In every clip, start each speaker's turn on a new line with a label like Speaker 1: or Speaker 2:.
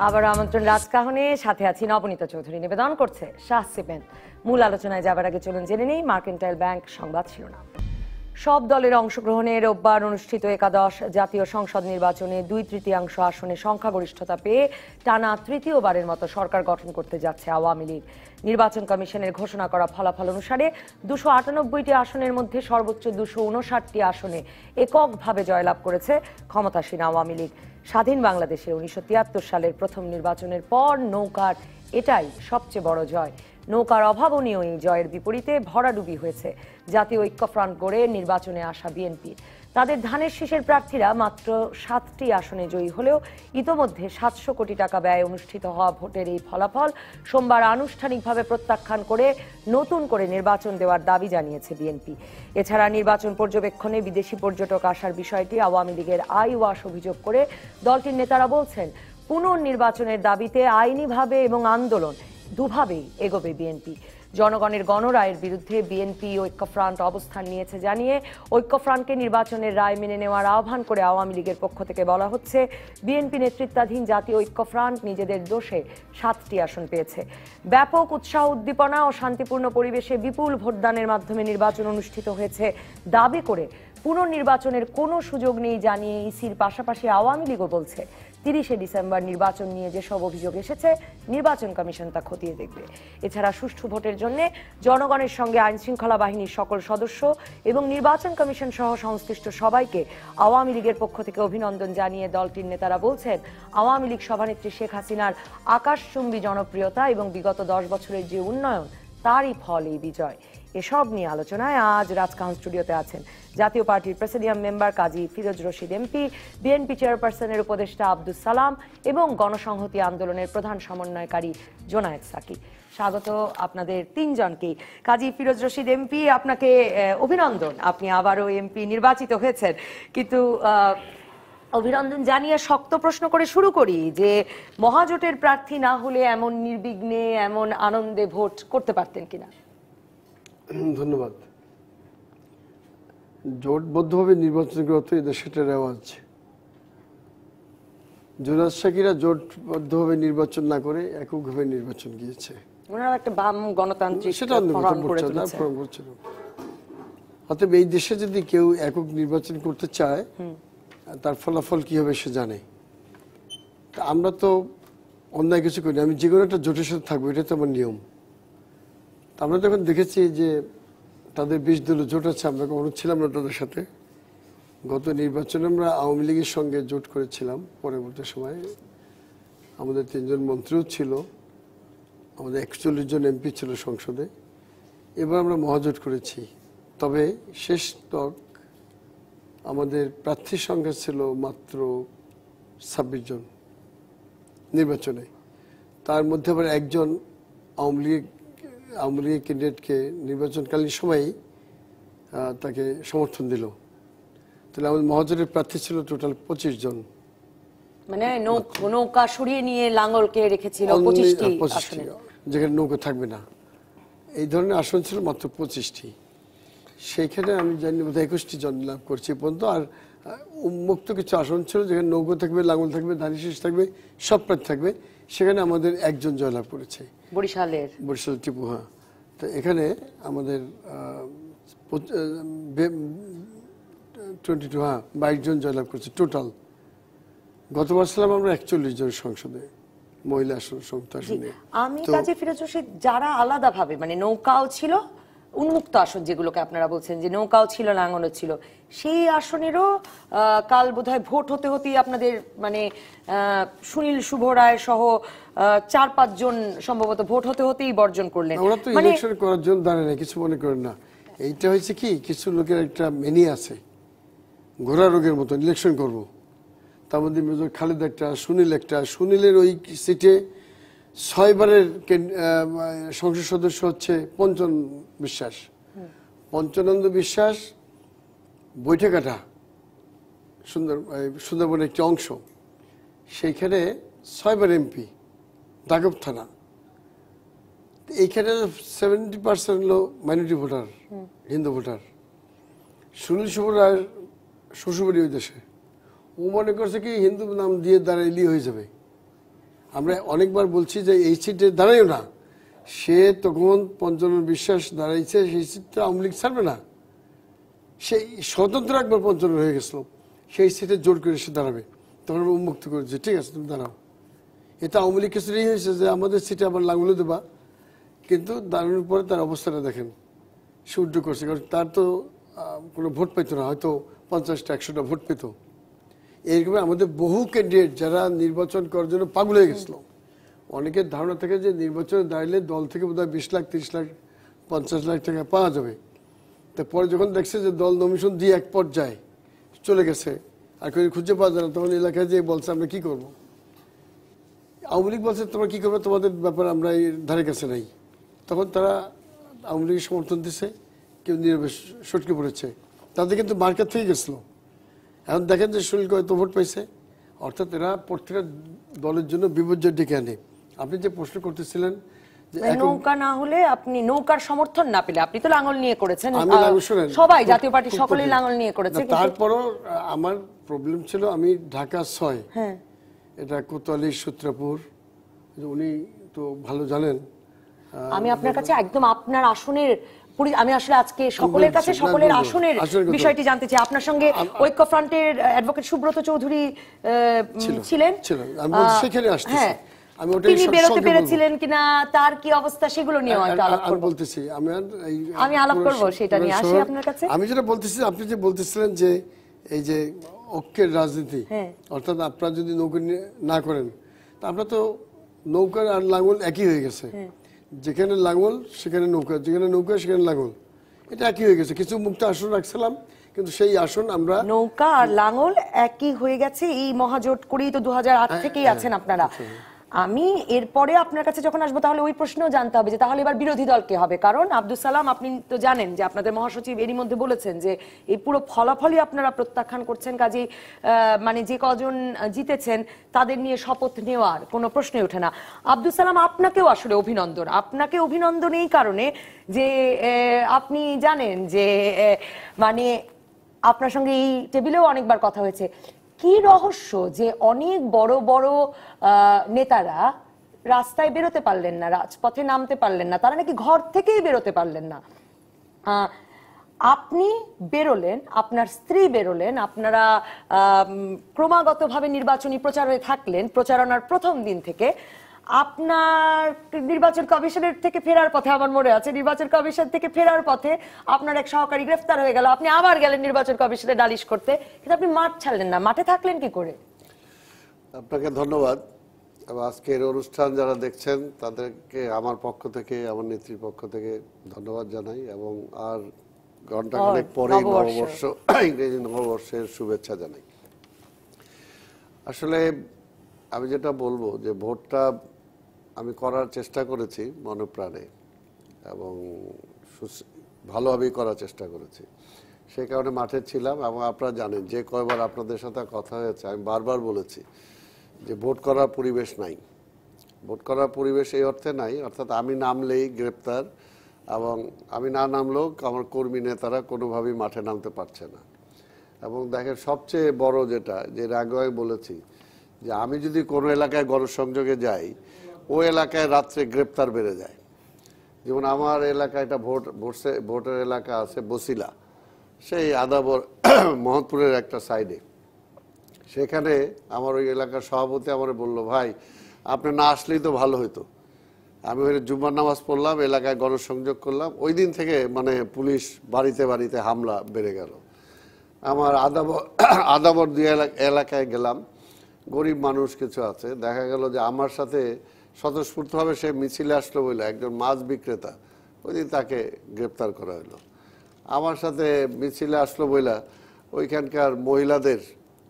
Speaker 1: আবার আমন্ত্রণ রাজকাহনে, সাথে আছি নবনীতা চৌধুরী। নিবেদন করছে শাহ সিমেন্ট। মূল আলোচনায় যাবার আগে চলুন জেনে নেই মার্কেন্টাইল ব্যাংক সংবাদ শিরোনাম। সব দলের অংশগ্রহণে রোববার অনুষ্ঠিত একাদশ জাতীয় সংসদ নির্বাচনে 2/3 আসনে সংখ্যাগরিষ্ঠতা পেয়ে টানা তৃতীয়বারের মতো সরকার গঠন করতে যাচ্ছে আওয়ামী লীগ। নির্বাচন কমিশনের ঘোষণা করা ফলাফল অনুসারে 298টি আসনের মধ্যে সর্বোচ্চ 259টি আসনে এককভাবে জয়লাভ করেছে ক্ষমতাসীন আওয়ামী লীগ। স্বাধীন বাংলাদেশে 1973 সালের প্রথম নির্বাচনের পর নৌকার এটাই সবচেয়ে বড় জয়। নৌকার অভাবনীয় এই জয়ের বিপরীতে ভরাডুবি হয়েছে জাতীয় ঐক্যফ্রন্ট গড়ে নির্বাচনে আসা বিএনপি। তাদের ধানের শীষের প্রার্থীরা মাত্র 7টি আসনে জয়ী হলেও ইতোমধ্যে 700 কোটি টাকা ব্যয়ে অনুষ্ঠিত হওয়া ভোটের এই ফলাফল সোমবার আনুষ্ঠানিকভাবে প্রত্যাখ্যান করে নতুন করে নির্বাচন দেওয়ার দাবি জানিয়েছে বিএনপি। এছাড়া নির্বাচন পর্যবেক্ষণে বিদেশি পর্যটক আসার বিষয়টি আওয়ামী লীগের আইওয়াশ অভিযোগ করে দলটির নেতারা বলছেন, পুনর্নির্বাচনের দাবিতে আইনিভাবে এবং আন্দোলন দুভাবেই এগোবে বিএনপি। জনগণের গণরায়ের বিরুদ্ধে বিএনপি ঐক্যফ্রন্ট অবস্থান নিয়েছে জানিয়ে ঐক্যফ্রন্টকে নির্বাচনের রায় মেনে নেওয়ার আহ্বান করে আওয়ামী লীগের পক্ষ থেকে বলা হচ্ছে, বিএনপি নেতৃত্বাধীন জাতীয় ঐক্যফ্রন্ট নিজেদের দোষে 7টি আসন পেয়েছে। ব্যাপক উৎসাহ উদ্দীপনা ও শান্তিপূর্ণ পরিবেশে বিপুল ভোটদানের মাধ্যমে নির্বাচন অনুষ্ঠিত হয়েছে দাবি করে পুনর্নির্বাচনের কোনো সুযোগ নেই জানিয়ে ইসির পাশাপাশি আওয়ামী লীগও বলছে, 30শে ডিসেম্বর নির্বাচন নিয়ে যেসব অভিযোগ এসেছে নির্বাচন কমিশন তা খতিয়ে দেখবে। এছাড়া সুষ্ঠু ভোটের জন্য জনগণের সঙ্গে আইনশৃঙ্খলা বাহিনীর সকল সদস্য এবং নির্বাচন কমিশন সহ সংশ্লিষ্ট সবাইকে আওয়ামী লীগের পক্ষ থেকে অভিনন্দন জানিয়ে দলটির নেতারা বলছেন, আওয়ামী লীগ সভানেত্রী শেখ হাসিনার আকাশচুম্বী জনপ্রিয়তা এবং বিগত 10 বছরের যে উন্নয়ন তারই ফল এই বিজয়। এসব নিয়ে আলোচনায় আজ রাজকাহন স্টুডিওতে আছেন জাতীয় পার্টির প্রেসিডিয়াম মেম্বার কাজী ফিরোজ রশিদ এমপি, বিএনপি চেয়ারপারসনের উপদেষ্টা আব্দুস সালাম এবং গণসংহতি আন্দোলনের প্রধান সমন্বয়কারী জোনায়েদ সাকি। স্বাগত আপনাদের তিনজনকেই। কাজী ফিরোজ রশিদ এমপি, আপনাকে অভিনন্দন, আপনি আবারও এমপি নির্বাচিত হয়েছেন। কিন্তু অভিনন্দন জানিয়ে শক্ত প্রশ্ন করে শুরু করি যে মহাজোটের প্রার্থী না হলে এমন নির্বিঘ্নে এমন আনন্দে ভোট করতে পারতেন কিনা?
Speaker 2: ধন্যবাদ। জোটবদ্ধভাবে নির্বাচন করা তো এদের সেটা রেওয়াজ। জোনায়েদ সাকিরা জোটবদ্ধভাবে নির্বাচন না করে এককভাবে নির্বাচন গিয়েছে।
Speaker 1: ওনারা একটা বাম গণতান্ত্রিক
Speaker 2: সেটা অতএব এই দেশে যদি কেউ একক নির্বাচন করতে চায় তার ফলাফল কি হবে সে জানে। আমরা তো অন্যায় কিছু করি, আমি যে কোনো একটা জোটের সাথে থাকবো, এটা তো আমার নিয়ম। আমরা যখন দেখেছি যে তাদের 20 দলীয় জোট আছে, আমরা কখনো ছিলাম না তাদের সাথে। গত নির্বাচনে আমরা আওয়ামী লীগের সঙ্গে জোট করেছিলাম, পরবর্তী সময়ে আমাদের 3 জন মন্ত্রীও ছিল, আমাদের 41 জন এমপি ছিল সংসদে। এবার আমরা মহাজোট করেছি, তবে শেষ তক আমাদের প্রার্থীর সংখ্যা ছিল মাত্র 26 জন নির্বাচনে। তার মধ্যে আবার একজন আওয়ামী লীগের ক্যান্ডিডেটকে নির্বাচনকালীন সময়েই তাকে সমর্থন দিল। তাহলে আমাদের মহাজোটের প্রার্থী ছিল টোটাল 25 জন।
Speaker 1: মানে নৌকা সরিয়ে নিয়ে লাঙ্গলকে রেখেছিল 25টি আসনে,
Speaker 2: যেখানে নৌকা থাকবে না, এই ধরনের আসন ছিল মাত্র 25টি। সেইখানে আমি জানি বোধহয় 21টি জন লাভ করছি পর্যন্ত। আর উন্মুক্ত কিছু আসন ছিল যেখানে নৌকা থাকবে, লাঙ্গল থাকবে, ধানের শীষ থাকবে, সব প্রার্থী থাকবে, সেখানে আমাদের একজন জয়লাভ করেছে, বরিশাল টিপু। হ্যাঁ, তো এখানে আমাদের 22 জন জয়লাভ করেছে টোটাল। গতবার ছিলাম আমরা 41 জন সংসদে মহিলা আসন সংখ্যা আসনে।
Speaker 1: আমি কাজী ফিরোজ রশিদ, যারা আলাদাভাবে মানে নৌকাও ছিল, উন্মুক্ত আসন যেগুলোকে আপনারা বলছেন যে নৌকাও ছিল লাঙ্গলও ছিল, সেই আসনেরও কাল বোধহয় ভোট হতে হতেই আপনাদের মানে সুনীল শুভ রায় সহ 4-5 জন সম্ভবত ভোট হতে হতেই বর্জন করলেন।
Speaker 2: আমরা তো ইলেকশন করার জন্য দাঁড়ায় না, কিছু মনে করেন না। এইটা হয়েছে কি, কিছু লোকের একটা মেনি আছে, ঘোড়া রোগের মতো ইলেকশন করব। তার মধ্যে মেজর খালেদ একটা, সুনীল একটা। সুনীলের ওই সিটে 6 বারের সংসদ সদস্য হচ্ছে পঞ্চন বিশ্বাস, পঞ্চানন্দ বিশ্বাস, বৈঠকাটা সুন্দরবনের একটি অংশ, সেইখানে 6 বার এমপি, দাগব থানা। এইখানে 70% হলো minority voter, Hindu voter. Sunil Shubho রায়ের শ্বশুরবাড়ি ওই দেশে, ও মনে করছে কি হিন্দু নাম দিয়ে দাঁড়াইলেই হয়ে যাবে। আমরা অনেকবার বলছি যে এই সিটে দাঁড়াইও না, সে তখন পঞ্চানন বিশ্বাস দাঁড়াইছে, সেই সিটটা আওয়ামী লীগ ছাড়বে না, সেই স্বতন্ত্র একবার পঞ্চানন হয়ে গেছিল, সেই সিটে জোর করে সে দাঁড়াবে, তখন আমরা উন্মুক্ত করেছি, ঠিক আছে তুমি দাঁড়াও। এটা আওয়ামী লীগ ক্ষেত্রে এই হয়েছে যে আমাদের সিটে আবার লাঙ্গুলে দেবা, কিন্তু দাঁড়ানোর পরে তার অবস্থাটা দেখেন, সে উদ্যোগ করছে, কারণ তার তো কোনো ভোট পেত না, হয়তো 50টা 100টা ভোট পেত। এইরকম আমাদের বহু ক্যান্ডিডেট যারা নির্বাচন করার জন্য পাগল হয়ে গেছিল, অনেকের ধারণা থাকে যে নির্বাচনে দাঁড়ালে দল থেকে বোধহয় 20 লাখ 30 লাখ 50 লাখ টাকা পাওয়া যাবে। তারপরে যখন দেখছে যে দল নমিশন দিয়ে এক পর্যায়ে চলে গেছে, আর কেউ খুঁজে পাওয়া যায় না, তখন এলাকায় যে বলছে আমরা কি করবো, আওয়ামী লীগ বলছে তোমরা কি করবে, তোমাদের ব্যাপার আমরা এই ধারে কাছে নাই। তখন তারা আওয়ামী লীগের সমর্থন দিচ্ছে, কেউ নীরবে সটকে পড়েছে, তাদের কিন্তু মার্কেট থেকে গেছিল। এখন দেখেন যে শুল্ক হয়তো ভোট পাইছে, অর্থাৎ এরা প্রত্যেকটা দলের জন্য বিপর্যয় ডেকে আনে। আপনি যে প্রশ্ন করতেছিলেন যে
Speaker 1: নৌকা না হলে, আপনি নৌকার সমর্থন না পেলে, আপনি তো লাঙ্গল নিয়ে করেছেন,
Speaker 2: শুনেন
Speaker 1: সবাই জাতীয় পার্টি সকলেই লাঙ্গল নিয়ে করেছে,
Speaker 2: তারপরও আমার প্রবলেম ছিল, আমি ঢাকা 6,
Speaker 1: হ্যাঁ
Speaker 2: এটা কোতোয়ালি সূত্রাপুর, উনি তো ভালো জানেন।
Speaker 1: আমি আপনার কাছে একদম আপনার আসনের আমি আসলে আজকে সকলের কাছে সকলের আসনের বিষয়টি জানতে চাই। আপনার সঙ্গে ঐক্যফ্রন্টের অ্যাডভোকেট সুব্রত চৌধুরী ছিলেন,
Speaker 2: সেখানে আসছে,
Speaker 1: তিনি বেরোতে পেরেছিলেন কিনা, তার কি অবস্থা, সেগুলো নিয়ে আলাপ করব।
Speaker 2: বলতেছি
Speaker 1: আমি আলাপ করব, সেটা নিয়ে আসি আপনার কাছে।
Speaker 2: আমি যেটা বলতেছি, আপনি যে বলতেছিলেন যে এই যে ঐক্যের রাজনীতি, অর্থাৎ আপনারা যদি নৌকা না করেন, তা আপনার তো নৌকার আর লাঙ্গল একই হয়ে গেছে, যেখানে লাঙ্গল সেখানে নৌকা, যেখানে নৌকা সেখানে লাঙ্গল, এটা একই হয়ে গেছে। কিছু মুক্ত আসন রাখছিলাম, কিন্তু সেই আসন আমরা,
Speaker 1: নৌকা আর লাঙ্গল একই হয়ে গেছে, এই মহাজোট করেই তো 2008 থেকেই আছেন আপনারা। আমি এরপরে আপনার কাছে যখন আসবো তাহলে ওই প্রশ্নও জানতে হবে যে তাহলে এবার বিরোধী দল কে হবে, কারণ আব্দুল সালাম আপনি তো জানেন যে আপনাদের মহাসচিব এরই মধ্যে বলেছেন যে এই পুরো ফলাফলই আপনারা প্রত্যাখ্যান করছেন, কাজেই মানে যে কজন জিতেছেন তাদের নিয়ে শপথ নেওয়ার কোনো প্রশ্নই ওঠে না। আব্দুল সালাম, আপনাকেও আসলে অভিনন্দন, আপনাকে অভিনন্দন এই কারণে যে আপনি জানেন যে মানে আপনার সঙ্গে এই টেবিলেও অনেকবার কথা হয়েছে, কি রহস্য যে অনেক বড় বড় নেতারা রাস্তায় বেরোতে পারলেন না, রাজপথে নামতে পারলেন না, তারা নাকি ঘর থেকেই বেরোতে পারলেন না। আপনি বেরোলেন, আপনার স্ত্রী বেরোলেন, আপনারা ক্রমাগতভাবে নির্বাচনী প্রচারে থাকলেন প্রচারণার প্রথম দিন থেকে। আপনার নির্বাচন কমিশনের থেকে ফেরার পথে, আমার মনে আছে নির্বাচন কমিশন থেকে ফেরার পথে আপনার এক সহকারী গ্রেফতার হয়ে গেল, আপনি আবার গেলেন নির্বাচন কমিশনে নালিশ করতে, কিন্তু আপনি মাঠ ছাড়লেন না, মাঠে থাকলেন কি করে?
Speaker 3: আপনাকে ধন্যবাদ। আজকের অনুষ্ঠান যারা দেখছেন তাদেরকে আমার পক্ষ থেকে, আমার নেত্রীর পক্ষ থেকে ধন্যবাদ জানাই, এবং আর ঘন্টাখানেক পরে নববর্ষ, ইংরেজি নববর্ষের শুভেচ্ছা জানাই। আসলে আমি যেটা বলবো যে ভোটটা আমি করার চেষ্টা করেছি মনপ্রাণে, এবং ভালোভাবেই করার চেষ্টা করেছি, সেই কারণে মাঠে ছিলাম। এবং আপনারা জানেন যে কয়বার আপনাদের সাথে কথা হয়েছে আমি বারবার বলেছি যে ভোট করার পরিবেশ নাই, ভোট করার পরিবেশ এই অর্থে নাই, অর্থাৎ আমি নামলেই গ্রেপ্তার, এবং আমি না নামলেও আমার কর্মী নেতারা কোনোভাবেই মাঠে নামতে পারছে না। এবং দেখেন সবচেয়ে বড় যেটা, যে আগে আমি বলেছি যে আমি যদি কোনো এলাকায় গণসংযোগে যাই, ওই এলাকায় রাত্রে গ্রেপ্তার বেড়ে যায়। যেমন আমার এলাকায় একটা ভোটের এলাকা আছে বসিলা, সেই আদাবর মোহাম্মদপুরের একটা সাইডে, সেখানে আমার ওই এলাকার সভাপতি আমার বলল, ভাই আপনি না আসলেই তো ভালো হতো। আমি ওই জুম্মার নামাজ পড়লাম, এলাকায় গণসংযোগ করলাম, ওই দিন থেকে মানে পুলিশ বাড়িতে বাড়িতে হামলা বেড়ে গেল। আমার আদাবর দুই এলাকায় গেলাম, গরিব মানুষ কিছু আছে, দেখা গেল যে আমার সাথে স্বতঃস্ফূর্তভাবে সে মিছিলে আসলো বলে একজন মাছ বিক্রেতা, ওই দিন তাকে গ্রেপ্তার করা হলো। আমার সাথে মিছিলে আসলো বইলা ওইখানকার মহিলাদের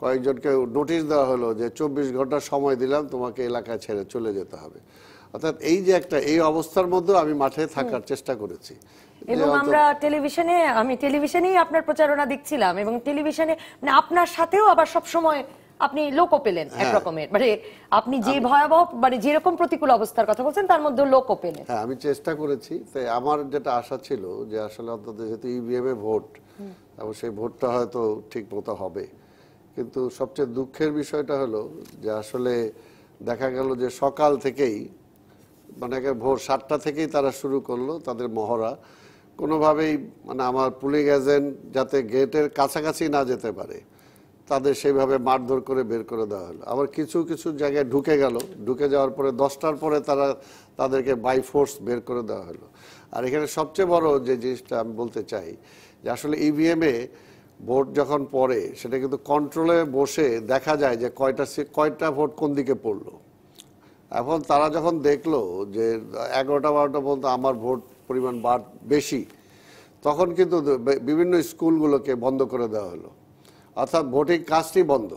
Speaker 3: কয়েকজনকে নোটিশ দেওয়া হলো যে 24 ঘন্টা সময় দিলাম, তোমাকে এলাকায় ছেড়ে চলে যেতে হবে। অর্থাৎ এই যে একটা, এই অবস্থার মধ্যে আমি মাঠে থাকার চেষ্টা করেছি।
Speaker 1: এবং আমরা আমি টেলিভিশনেই আপনার প্রচারণা দেখছিলাম, এবং টেলিভিশনে মানে আপনার সাথেও আবার সব সময় আপনি লোকও পেলেন একরকমের, মানে আপনি যে ভয়াবহ মানে যেরকম প্রতিকূল অবস্থার কথা বলছেন তার মধ্যে লোকও পেলেন।
Speaker 3: হ্যাঁ, আমি চেষ্টা করেছি। তাই আমার যেটা আশা ছিল যে আসলে অন্তত যেহেতু ইভিএম এ ভোট, এবং সেই ভোটটা হয়তো ঠিক মতো হবে, কিন্তু সবচেয়ে দুঃখের বিষয়টা হলো যে আসলে দেখা গেল যে সকাল থেকেই মানে ভোর 7টা থেকেই তারা শুরু করলো তাদের মহড়া, কোনোভাবেই মানে আমার পুলিং এজেন্ট যাতে গেটের কাছাকাছি না যেতে পারে তাদের সেইভাবে মারধর করে বের করে দেওয়া হলো। আবার কিছু কিছু জায়গায় ঢুকে গেল, ঢুকে যাওয়ার পরে 10টার পরে তাদেরকে বাই ফোর্স বের করে দেওয়া হলো। আর এখানে সবচেয়ে বড় যে জিনিসটা আমি বলতে চাই যে আসলে ইভিএমে ভোট যখন পড়ে সেটা কিন্তু কন্ট্রোলে বসে দেখা যায় যে কয়টা ভোট কোন দিকে পড়লো। এখন তারা যখন দেখলো যে 11টা 12টা পর্যন্ত আমার ভোট পরিমাণ বেশি, তখন কিন্তু বিভিন্ন স্কুলগুলোকে বন্ধ করে দেওয়া হলো, অর্থাৎ ভোটিং কাজটি বন্ধ,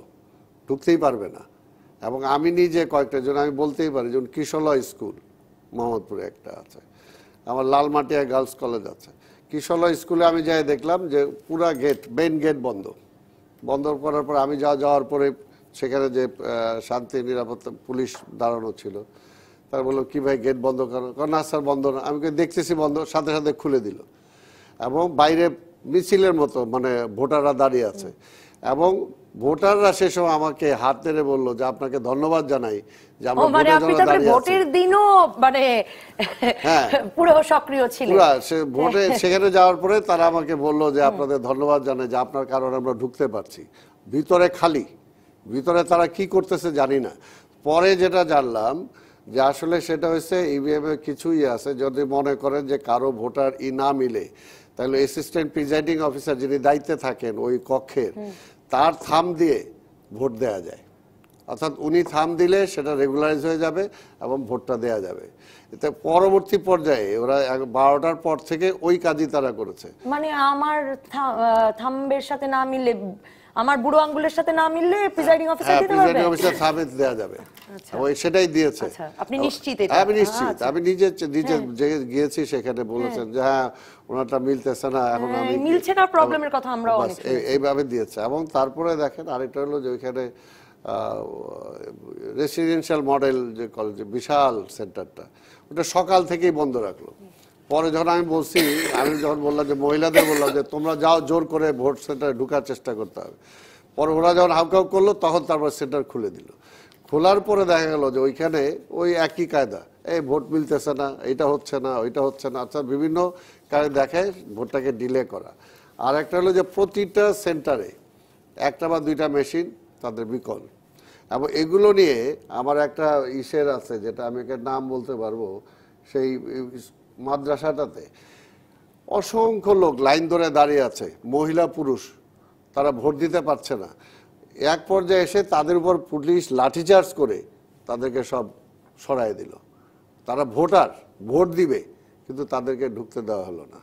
Speaker 3: ঢুকতেই পারবে না। এবং আমি নিজে কয়েকটা জন আমি বলতেই পারি, যেমন কিশলয় স্কুল মোহাম্মদপুরে একটা আছে, আমার লালমাটিয়া গার্লস কলেজ আছে, কিশলয় স্কুলে আমি যাই দেখলাম যে পুরা গেট মেইন গেট বন্ধ করার পর আমি যাওয়ার পরে সেখানে যে শান্তি নিরাপত্তা পুলিশ দাঁড়ানো ছিল, তারা বললো কি ভাই গেট বন্ধ করো, না স্যার বন্ধ না। আমি দেখতেছি বন্ধ, সাথে সাথে খুলে দিল এবং বাইরে মিছিলের মতো মানে ভোটাররা দাঁড়িয়ে আছে এবং ভোটাররা সে সময় আমাকে হাত নেড়ে বললো যে আপনাকে ধন্যবাদ জানাই যে আমরা
Speaker 1: ভোটের দিনও মানে পুরো সক্রিয় ছিলেন।
Speaker 3: ভোটে সেখানে যাওয়ার পরে তারা আমাকে বললো যে আপনাদের ধন্যবাদ জানাই যে আপনার কারণে আমরা ঢুকতে পারছি। ভিতরে খালি, ভিতরে তারা কি করতেছে জানি না। পরে যেটা জানলাম যে আসলে সেটা হচ্ছে ইভিএম এ কিছুই আছে, যদি মনে করেন যে কারো ভোটার না মিলে তাহলে অ্যাসিস্ট্যান্ট প্রিজাইডিং অফিসার যিনি দায়িত্বে থাকেন ওই কক্ষের, তার থাম দিয়ে ভোট দেয়া যায়, অর্থাৎ উনি থাম দিলে সেটা রেগুলারাইজ হয়ে যাবে এবং ভোটটা দেয়া যাবে। এতে পরবর্তী পর্যায়ে ওরা 12টার পর থেকে ওই কাজই তারা করেছে।
Speaker 1: মানে আমার থাম্বের সাথে না মিললে, আমার বুড়ো আঙ্গুলের সাথে না মিললে প্রিজাইডিং অফিসার দিতে পারবে,
Speaker 3: প্রিজাইডিং অফিসার থামে দেয়া যাবে। ওই সেটাই দিয়েছে।
Speaker 1: আপনি নিশ্চিত?
Speaker 3: আমি নিশ্চিত, আমি নিজে গিয়েছি সেখানে, বলেছেন যে হ্যাঁ ওনারটা মিলতেছে না, এখন আমি
Speaker 1: মিলছে না প্রবলেমের কথা আমরা অনেক
Speaker 3: এইভাবে দিয়েছে। এবং তারপরে দেখেন আরেকটা হলো যে ওইখানে রেসিডেন্সিয়াল মডেল যে কলেজ বিশাল সেন্টারটা, ওটা সকাল থেকেই বন্ধ রাখলো। পরে যখন আমি যখন বললাম যে মহিলাদের বললাম যে তোমরা যাও, জোর করে ভোট সেন্টারে ঢুকার চেষ্টা করতে হবে, পরে ওরা যখন হাউকাউ করলো তখন তারপর সেন্টার খুলে দিল। খোলার পরে দেখা গেল যে ওইখানে ওই একই কায়দা, এই ভোট মিলতেছে না, এটা হচ্ছে না, ওইটা হচ্ছে না, অর্থাৎ বিভিন্ন কাজে দেখায় ভোটটাকে ডিলে করা। আর একটা হলো যে প্রতিটা সেন্টারে একটা বা দুইটা মেশিন তাদের বিকল। এবং এগুলো নিয়ে আমার একটা ইসের আছে, যেটা আমি নাম বলতে পারবো, সেই মাদ্রাসাটাতে অসংখ্য লোক লাইন ধরে দাঁড়িয়ে আছে, মহিলা পুরুষ, তারা ভোট দিতে পারছে না। এক পর্যায়ে এসে তাদের উপর পুলিশ লাঠিচার্জ করে তাদেরকে সব সরাই দিল। তারা ভোট দিবে কিন্তু তাদেরকে ঢুকতে দেওয়া হলো না।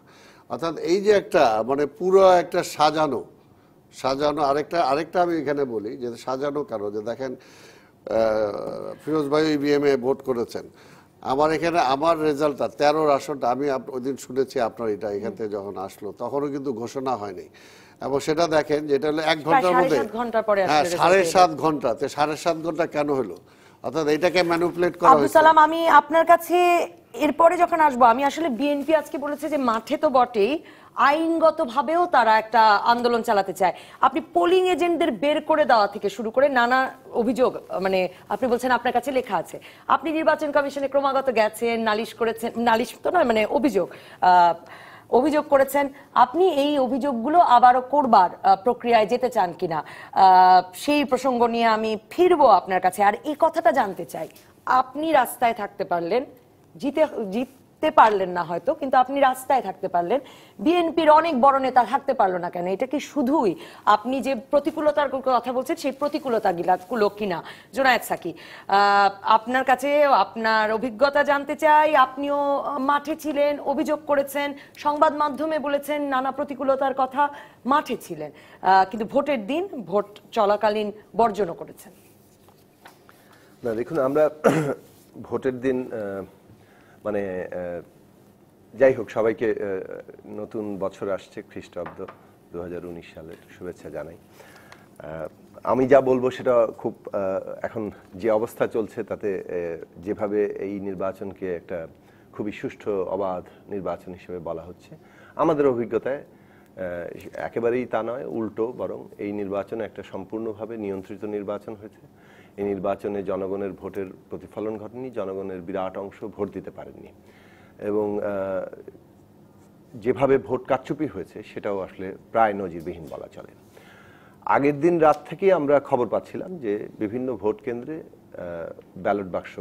Speaker 3: অর্থাৎ এই যে একটা মানে পুরো একটা সাজানো আরেকটা আমি এখানে বলি যে সাজানো কারণ, যে দেখেন ফিরোজ ভাই ইভিএম এ ভোট করেছেন, আমার এখানে আমার রেজাল্টটা 13 আসনটা আমি ওই দিন শুনেছি আপনার এটা এখান থেকে যখন আসলো তখনও কিন্তু ঘোষণা হয়নি। এবং সেটা দেখেন যেটা হলো 1 ঘন্টার মধ্যে, হ্যাঁ 7.5 ঘন্টা, 7.5 ঘন্টা কেন হলো? অর্থাৎ এটাকে ম্যানিপুলেট করা হয়েছে।
Speaker 1: আব্দুল সালাম, আমি আপনার কাছে এরপরে যখন আসবো, আমি আসলে বিএনপি আজকে বলেছে যে মাঠে তো বটেই, আইনগতভাবেও তারা একটা আন্দোলন চালাতে চায়। আপনি পোলিং এজেন্টদের বের করে দেওয়া থেকে শুরু করে নানা অভিযোগ, মানে আপনি বলছেন আপনার কাছে লেখা আছে, আপনি নির্বাচন কমিশনে ক্রমাগত গেছেন, নালিশ করেছেন, নালিশ তো নয় মানে অভিযোগ করেছেন। আপনি এই অভিযোগগুলো আবারও করবার প্রক্রিয়ায় যেতে চান কিনা, সেই প্রসঙ্গ নিয়ে আমি ফিরবো আপনার কাছে। আর এই কথাটা জানতে চাই, আপনি রাস্তায় থাকতে পারলেন, জিততে পারলেন না হয়তো, কিন্তু আপনি রাস্তায় থাকতে পারলেন, বিএনপির অনেক বড় নেতা থাকতে পারলো না কেন? এটা কি শুধুই আপনি যে প্রতিকূলতার কথা বলছেন সেই প্রতিকূলতাগুলো কিনা? জোনায়েদ সাকি, আপনার কাছে আপনার অভিজ্ঞতা জানতে চাই। আপনিও মাঠে ছিলেন, অভিযোগ করেছেন, সংবাদ মাধ্যমে বলেছেন নানা প্রতিকূলতার কথা, মাঠে ছিলেন, কিন্তু ভোটের দিন ভোট চলাকালীন বর্জনও করেছেন।
Speaker 4: না দেখুন, আমরা ভোটের দিন মানে যাই হোক, সবাইকে নতুন বছর আসছে, খ্রিস্টাব্দ 2019 সালের শুভেচ্ছা জানাই। আমি যা বলবো সেটা খুব এখন যে অবস্থা চলছে তাতে যেভাবে এই নির্বাচনকে একটা খুবই সুষ্ঠু অবাধ নির্বাচন হিসেবে বলা হচ্ছে, আমাদের অভিজ্ঞতায় একেবারেই তা নয়, উল্টো, বরং এই নির্বাচন একটা সম্পূর্ণভাবে নিয়ন্ত্রিত নির্বাচন হয়েছে এই নির্বাচনে জনগণের ভোটের প্রতিফলন ঘটেনি, জনগণের বিরাট অংশ ভোট দিতে পারেননি এবং যেভাবে ভোট কারচুপি হয়েছে সেটাও আসলে প্রায় নজিরবিহীন বলা চলে। আগের দিন রাত থেকে আমরা খবর পাচ্ছিলাম যে বিভিন্ন ভোট কেন্দ্রে ব্যালট বাক্স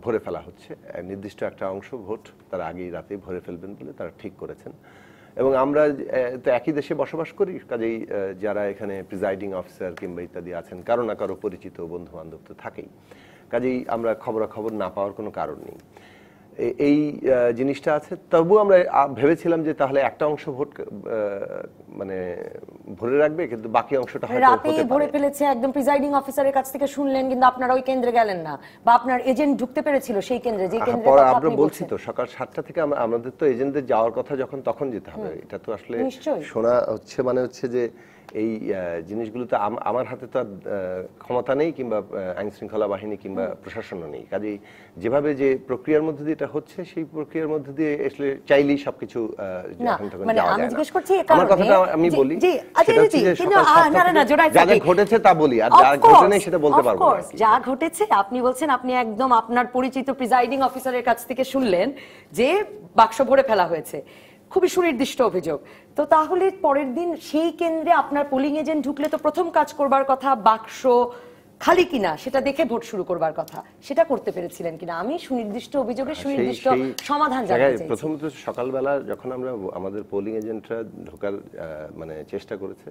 Speaker 4: ভরে ফেলা হচ্ছে, নির্দিষ্ট একটা অংশ ভোট তারা আগেই রাতে ভরে ফেলবেন বলে তারা ঠিক করেছেন। এবং আমরা তো একই দেশে বসবাস করি, কাজেই যারা এখানে প্রিজাইডিং অফিসার কিংবা ইত্যাদি আছেন কারো না কারো পরিচিত বন্ধু বান্ধব তো থাকেই, কাজেই আমরা খবরাখবর না পাওয়ার কোনো কারণ নেই। এই জিনিসটা আছে। তবু আমরা ভেবেছিলাম যে তাহলে একটা অংশ ভোট মানে ভরে রাখবে, কিন্তু বাকি অংশটা হয়তো
Speaker 1: রাতে ভরে ফেলেছে একদম প্রিজাইডিং অফিসারের কাছ থেকে শুনলেন, কিন্তু আপনারা ওই কেন্দ্রে গেলেন না, বা আপনার এজেন্ট ঢুকতে পেরেছিল সেই কেন্দ্রে, যে কেন্দ্রে কথা আপনি
Speaker 4: বলছি তো সকাল 7টা থেকে আমাদের তো এজেন্টদের যাওয়ার কথা যখন তখন যেতে হবে। এটা তো আসলে শোনা হচ্ছে মানে হচ্ছে যে এই জিনিসগুলোতে আমার হাতে তো ক্ষমতা নেই, কিংবা আইন শৃঙ্খলা বাহিনী কিংবা প্রশাসনও নেই। কাজেই যেভাবে যে প্রক্রিয়ার মধ্যে দিয়ে এটা হচ্ছে সেই প্রক্রিয়ার মধ্যে দিয়ে আসলে চাইলেই সবকিছু আমার কথাটা আমি বলি, যা ঘটেছে তা বলি, আর যা ঘটে নাই সেটা বলতে পারবো না।
Speaker 1: যা ঘটেছে আপনি বলছেন, আপনি একদম আপনার পরিচিত প্রিজাইডিং অফিসারের কাছ থেকে শুনলেন যে বাক্স ভরে ফেলা হয়েছে, খুবই সুনির্দিষ্ট অভিযোগ। তো তাহলে পরের দিন সেই কেন্দ্রে আপনার পোলিং এজেন্ট ঢুকলে তো প্রথম কাজ করবার কথা বাক্স খালি কিনা সেটা দেখে ভোট শুরু করবার কথা, সেটা করতে পেরেছিলেন কিনা? আমি সুনির্দিষ্ট অভিযোগের সুনির্দিষ্ট সমাধান জানতে চাই।
Speaker 4: প্রথমত সকালবেলা যখন আমরা আমাদের পোলিং এজেন্টরা ঢোকার মানে চেষ্টা করেছে,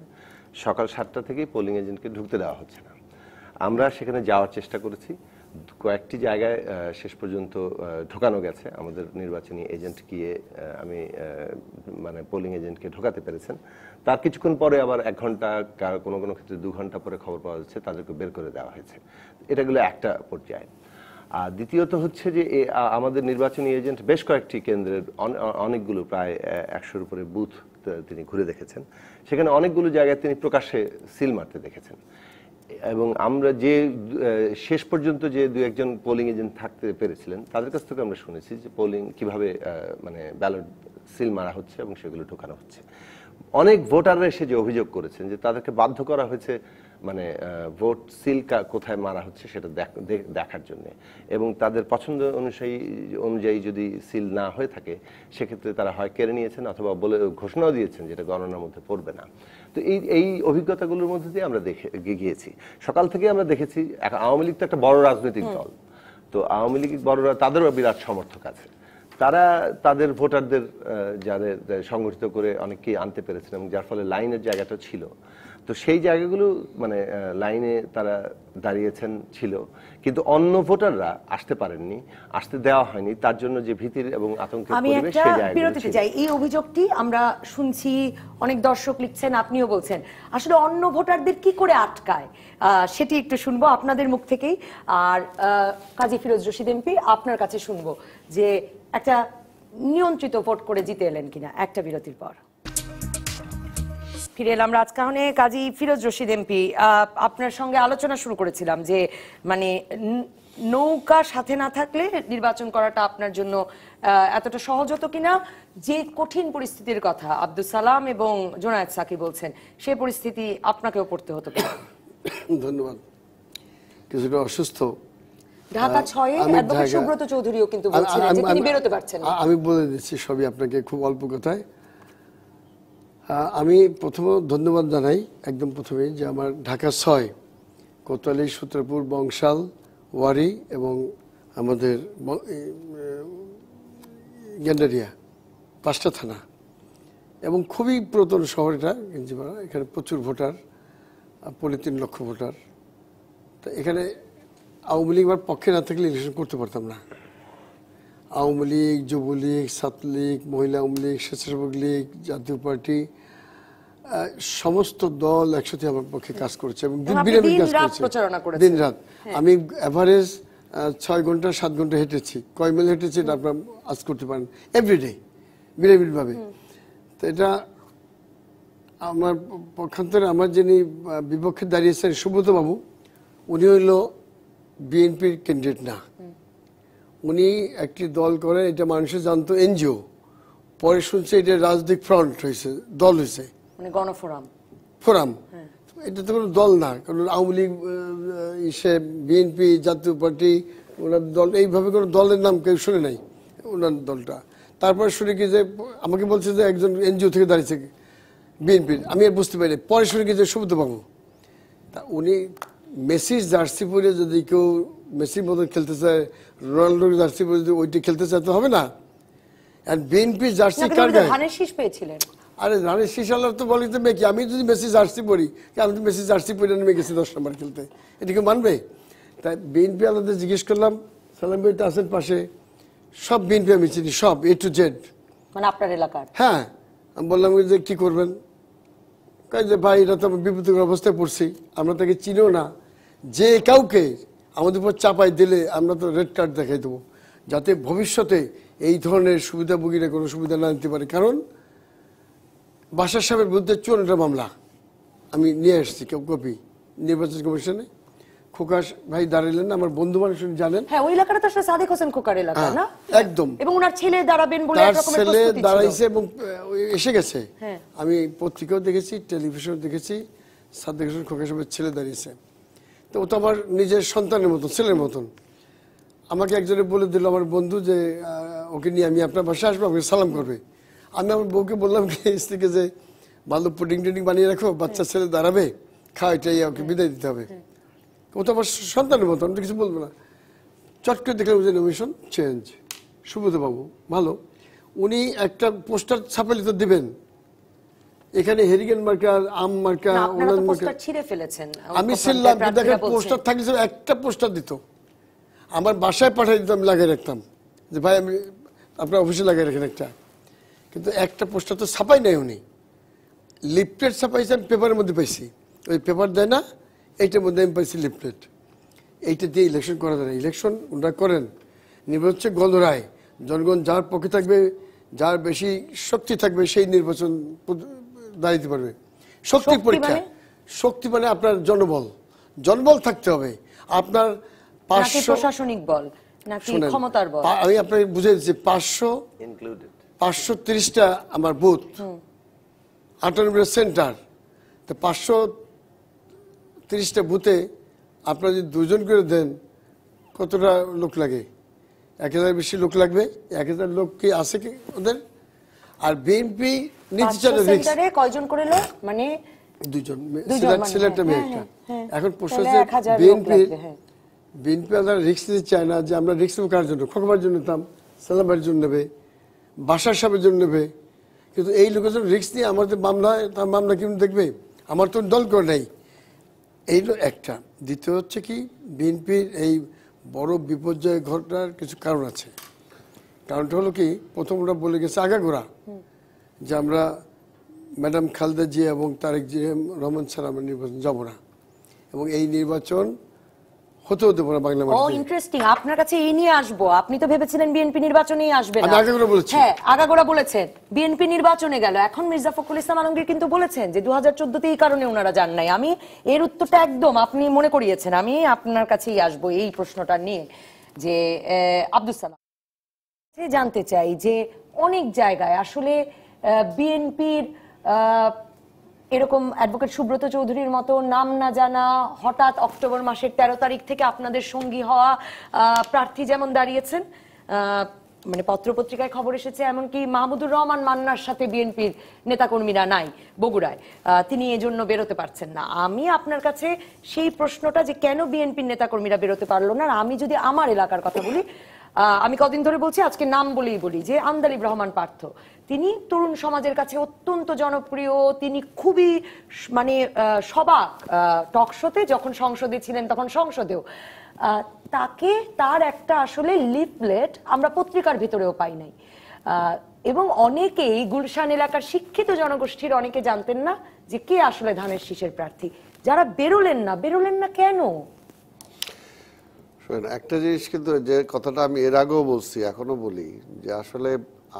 Speaker 4: সকাল 7টা থেকেই পোলিং এজেন্টকে ঢুকতে দেওয়া হচ্ছে না। আমরা সেখানে যাওয়ার চেষ্টা করেছি, কয়েকটি জায়গায় শেষ পর্যন্ত ঢোকানো গেছে। আমাদের নির্বাচনী এজেন্ট গিয়ে আমি মানে পোলিং এজেন্টকে ঢোকাতে পেরেছেন। তার কিছুক্ষণ পরে আবার 1 ঘন্টা, কোনো কোনো ক্ষেত্রে 2 ঘন্টা পরে খবর পাওয়া যাচ্ছে তাদেরকে বের করে দেওয়া হয়েছে। এটাগুলো একটা পর্যায়ে। আর দ্বিতীয়ত হচ্ছে যে আমাদের নির্বাচনী এজেন্ট বেশ কয়েকটি কেন্দ্রের অনেকগুলো প্রায় 100-এর উপরে বুথ তিনি ঘুরে দেখেছেন। সেখানে অনেকগুলো জায়গায় তিনি প্রকাশ্যে সিল মারতে দেখেছেন। এবং আমরা যে শেষ পর্যন্ত যে 2-1 পোলিং এজেন্ট থাকতে পেরেছিলেন তাদের কাছ থেকে আমরা শুনেছি যে পোলিং কিভাবে মানে ব্যালট সিল মারা হচ্ছে এবং সেগুলো ঢোকানো হচ্ছে। অনেক ভোটাররা এসে যে অভিযোগ করেছেন যে তাদেরকে বাধ্য করা হয়েছে মানে ভোট সিল কোথায় মারা হচ্ছে সেটা দেখার জন্য, এবং তাদের পছন্দ অনুযায়ী যদি সিল না হয়ে থাকে সেক্ষেত্রে তারা হয় কেড়ে নিয়েছেন অথবা বলে ঘোষণাও দিয়েছেন যেটা গণনার মধ্যে পড়বে না। তো এই অভিজ্ঞতাগুলোর মধ্যে দিয়ে আমরা গিয়েছি। সকাল থেকে আমরা দেখেছি আওয়ামী লীগ তো একটা বড় রাজনৈতিক দল, তো আওয়ামী লীগ বড়রা তাদেরও বিরাট সমর্থক আছে। তারা তাদের ভোটারদের যাদের সংগঠিত করে অনেককেই আনতে পেরেছেন এবং যার ফলে লাইনের জায়গাটা ছিল। তো সেই জায়গাগুলো মানে লাইনে তারা দাঁড়িয়েছেন ছিল, কিন্তু অন্য ভোটাররা আসতে পারেননি, আসতে দেওয়া হয়নি। তার জন্য যে ভীতির এবং আতঙ্কের পরিবেশ সেই জায়গায়
Speaker 1: যাই, এই অভিযোগটি আমরা শুনছি, অনেক দর্শক লিখছেন, আপনিও বলছেন। আসলে অন্য ভোটারদের কি করে আটকায় সেটি একটু শুনবো আপনাদের মুখ থেকেই। আর কাজী ফিরোজ রশিদ এমপি, আপনার কাছে শুনবো যে একটা নিয়ন্ত্রিত ভোট করে জিতে এলেন কিনা। একটা বিরতির পর ফিরে এলাম রাজকাহনে। কাজী ফিরোজ রশিদ এমপি, আপনার সঙ্গে আলোচনা শুরু করেছিলাম যে মানে নৌকা সাথে না থাকলে নির্বাচন করাটা আপনার জন্য এতটা সহজ হতো কিনা। যে কঠিন পরিস্থিতির কথা আব্দুল সালাম এবং জোনায়েদ সাকি বলছেন, সেই পরিস্থিতি আপনাকেও পড়তে হতো কিনা?
Speaker 2: ধন্যবাদ। কিছুটা অসুস্থ
Speaker 1: ঢাকা 6-এ অ্যাডভোকেট সুব্রত চৌধুরীও কিন্তু বলছিলেন যে তিনি বেরোতে পারছেন না।
Speaker 2: আমি বলে দিচ্ছি সবই আপনাকে খুব অল্প কথায়। আমি প্রথমে ধন্যবাদ জানাই একদম প্রথমে যে আমার ঢাকা 6 কোতোয়ালি, সূত্রপুর, বংশাল, ওয়ারী এবং আমাদের গেন্ডারিয়া 5টা থানা এবং খুবই পুরাতন শহর এটা গেঞ্জিপাড়া। এখানে প্রচুর ভোটার, 3 লক্ষ ভোটার। তো এখানে আওয়ামী লীগ আমার পক্ষে না থাকলে ইলেকশন করতে পারতাম না। আওয়ামী লীগ, যুবলীগ, ছাত্রলীগ, মহিলা আওয়ামী লীগ, স্বেচ্ছাসেবক লীগ, জাতীয় পার্টি সমস্ত দল একসাথে আমার পক্ষে কাজ করেছে এবং দিন রাত। আমি এভারেজ 6 ঘন্টা 7 ঘন্টা হেঁটেছি। কয় মাইল হেঁটেছি এটা আপনারা আজ করতে পারেন, এভরিডে বিরাবিরভাবে। তো এটা আমার পক্ষান্তরে আমার যিনি বিপক্ষে দাঁড়িয়েছেন সুব্রত বাবু, উনি হইল বিএনপির ক্যান্ডিডেট না, উনি একটি দল করেন, এটা মানুষের জানতো এনজিও। পরে শুনছে এটা রাজনৈতিক ফ্রন্ট হয়েছে, দল হয়েছে,
Speaker 1: মানে গণফোরাম।
Speaker 2: এটা তো কোনো দল না, কারণ আওয়ামী লীগ, বিএনপি, জাতীয় পার্টি, ওনার দল, এইভাবে কোনো দলের নাম কেউ শুনে নাই ওনার দলটা। তারপরে শুনে কি যে আমাকে বলছে যে একজন এনজিও থেকে দাঁড়িয়েছে বিএনপির, আমি আর বুঝতে পারি। পরে শুনে কি যে সুব্রত বাবু, তা উনি মেসির জার্সি পরে যদি কেউ মেসির মতন খেলতে চায়, রোনাল্ডোর জার্সি পরে যদি ওইটি খেলতে চায় তো হবে না। আর বিএনপির জার্সি কার গায়ে?
Speaker 1: ধানের শীষ পেয়েছিলেন।
Speaker 2: আরে ধানের শীষ আল্লাহ তো বলি তো মেকি, আমি যদি মেসি জার্সি পরি, আমি তো মেসি জার্সি পরে নেমে গেছি 10 নম্বর খেলতে, এটিকে মানবে? তাই বিএনপি আলাদা জিজ্ঞেস করলাম, সালাম ভাই তো আছেন পাশে, সব বিএনপি আমি চিনি, সব A to Z।
Speaker 1: মানে আপনার এলাকার?
Speaker 2: হ্যাঁ। আমি বললাম যে কি করবেন, কয় যে ভাই এটা তো আমি বিপদের অবস্থায় পড়ছি, আমরা তাকে চিনিও না, যে কাউকে আমাদের উপর চাপাই দিলে আমরা তো রেড কার্ড দেখাই দেবো, যাতে ভবিষ্যতে এই ধরনের সুবিধাভোগীরা কোনো সুবিধা না নিতে পারে। কারণ বাশার সাহেবের বিরুদ্ধে 54টা মামলা আমি নিয়ে এসেছি কপি নির্বাচন কমিশনে। খোকাস ভাই দাঁড়ালেন, আমার বন্ধু মানুষ জানেন।
Speaker 1: হ্যাঁ, ওই এলাকাটা তো আসলে সাদিক হোসেন খোকার এলাকা না?
Speaker 2: একদম।
Speaker 1: এবং ওনার ছেলে দাঁড়াবেন বলে
Speaker 2: তার
Speaker 1: একরকমের
Speaker 2: ছেলে
Speaker 1: প্রস্তুতি ছিল।
Speaker 2: দাঁড়াইছে এবং এসে গেছে।
Speaker 1: হ্যাঁ।
Speaker 2: আমি পত্রিকাও দেখেছি, টেলিভিশন দেখেছি, সাদিক হোসেন খোকা সাহেবের ছেলে দাঁড়িয়েছে। তো ও তো আমার নিজের সন্তানের মতন, ছেলের মতন। আমাকে একজনে বলে দিল আমার বন্ধু যে ওকে নিয়ে আমি আপনার বাসায় আসবো, আমাকে সালাম করবে। আমি আমার বউকে বললাম কি স্ত্রীকে যে ভালো পুডিং টুডিং বানিয়ে রাখো, বাচ্চা ছেলে দাঁড়াবে, খাওয়াইটাই ওকে বিদায় দিতে হবে। ও তো আমার সন্তানের মতো, আমি তো কিছু বলবো না। চট করে দেখলাম যে নমিনেশন চেঞ্জ। সুব্রত বাবু ভালো, উনি একটা পোস্টার ছাপালে তো দিবেন, এখানে হেরিকেন মার্কার, আম মার্কা, ওনার মার্কা
Speaker 1: ছিঁড়ে ফেলেছেন।
Speaker 2: আমি ছিলাম, দেখেন পোস্টার থাকলে একটা পোস্টার দিত, আমার বাসায় পাঠিয়ে দিত, আমি লাগিয়ে রাখতাম যে ভাই আমি আপনার অফিসে লাগিয়ে রাখেন একটা। কিন্তু একটা পোস্টার তো ছাপাই নাই উনি, লিফলেট ছাপাইছে, আমি পেপারের মধ্যে পাইছি। ওই পেপার দেয় না, এইটার মধ্যে আমি পাইছি লিফলেট। এইটা দিয়ে ইলেকশন করা যায় না। ইলেকশন ওনারা করেন, নির্বাচন হচ্ছে গণরায়, জনগণ যার পক্ষে থাকবে, যার বেশি শক্তি থাকবে সেই নির্বাচন দাঁড়াইতে পারবে। শক্তি পরীক্ষা, শক্তি মানে আপনার জনবল, জনবল থাকতে হবে আপনার। 500
Speaker 1: প্রশাসনিক বল নাকি ক্ষমতার বল?
Speaker 2: আমি আপনাকে বুঝিয়ে দিচ্ছি, 530টা আমার বুথ, 98টা সেন্টার, তো 530টা বুথে আপনারা যদি 2 জন করে দেন, কতটা লোক লাগে? 1000 বেশি লোক লাগবে। 1000 লোক কি আছে কি ওদের? আর বিএনপি
Speaker 1: সেন্টারে কয়জন করে লোক? মানে
Speaker 2: 2 জন,
Speaker 1: মানে
Speaker 2: সিলেক্ট মেয়েটা। এখন প্রশ্ন হচ্ছে বিএনপি আমরা রিস্ক নিতে চায় না, যে আমরা রিস্ক নেব কার জন্য? খোকবার জন্য নিতাম, সালামের জন্য নেবে, বাসার সাহেবের জন্য নেবে। কিন্তু এই লোকের জন্য রিস্ক নিয়ে আমাদের মামলা, তার মামলা কেমন দেখবে? আমার তো দল করে নেই। এই একটা। দ্বিতীয় হচ্ছে কি, বিএনপির এই বড় বিপর্যয় ঘটার কিছু কারণ আছে। কারণটা হলো কি, প্রথম ওরা বলে গেছে আগাগোড়া যে আমরা ম্যাডাম খালেদা জিয়া এবং তারেক রহমান ছাড়া আমরা নির্বাচন যাবো না, এবং এই নির্বাচন হতে পারে বাংলা মাটিতে।
Speaker 1: ও ইন্টারেস্টিং, আপনার কাছে এই নিয়ে আসবো। আপনি তো ভেবেছিলেন বিএনপি নির্বাচনেই আসবে না।
Speaker 2: আমি আগাগোড়া বলেছি।
Speaker 1: হ্যাঁ, আগাগোড়া বলেছেন। বিএনপি নির্বাচনে গেল। এখন মির্জা ফখরুল ইসলাম আলমগীর কিন্তু বলেছেন যে 2014তে এই কারণে ওনারা যান নাই। আমি এর উত্তরটা একদম আপনি মনে করিয়েছেন। আমি আপনার কাছেই আসবো এই প্রশ্নটা নিয়ে, যে আব্দুল সালাম জানতে চাই যে অনেক জায়গায় আসলে বিএনপির এরকম অ্যাডভোকেট সুব্রত চৌধুরীর মতো নাম না জানা, হঠাৎ অক্টোবর মাসের 13 তারিখ থেকে আপনাদের সঙ্গী হওয়া প্রার্থী যেমন দাঁড়িয়েছেন, মানে পত্রপত্রিকায় খবর এসেছে এমনকি মাহমুদুর রহমান মান্নার সাথে বিএনপির নেতাকর্মীরা নাই বগুড়ায়, তিনি এজন্য বেরোতে পারছেন না। আমি আপনার কাছে সেই প্রশ্নটা যে কেন বিএনপির নেতাকর্মীরা বেরোতে পারলো না, আমি যদি আমার এলাকার কথা বলি, আমি কদিন ধরে বলছি, আজকে নাম বলেই বলি, যে আন্দালিব রহমান পার্থ, তিনি তরুণ সমাজের কাছে অত্যন্ত জনপ্রিয়। তিনি খুবই মানে সবাক টকশোতে, যখন সংসদে ছিলেন তখন সংসদেও। তাকে তার একটা আসলে লিফলেট আমরা পত্রিকার ভিতরেও পাই নাই, এবং অনেকেই গুলশান এলাকার শিক্ষিত জনগোষ্ঠীর অনেকে জানতেন না যে কে আসলে ধানের শীষের প্রার্থী। যারা বেরোলেন না কেন?
Speaker 3: একটা জিনিস, কিন্তু যে কথাটা আমি এর আগেও বলছি, এখনো বলি, যে আসলে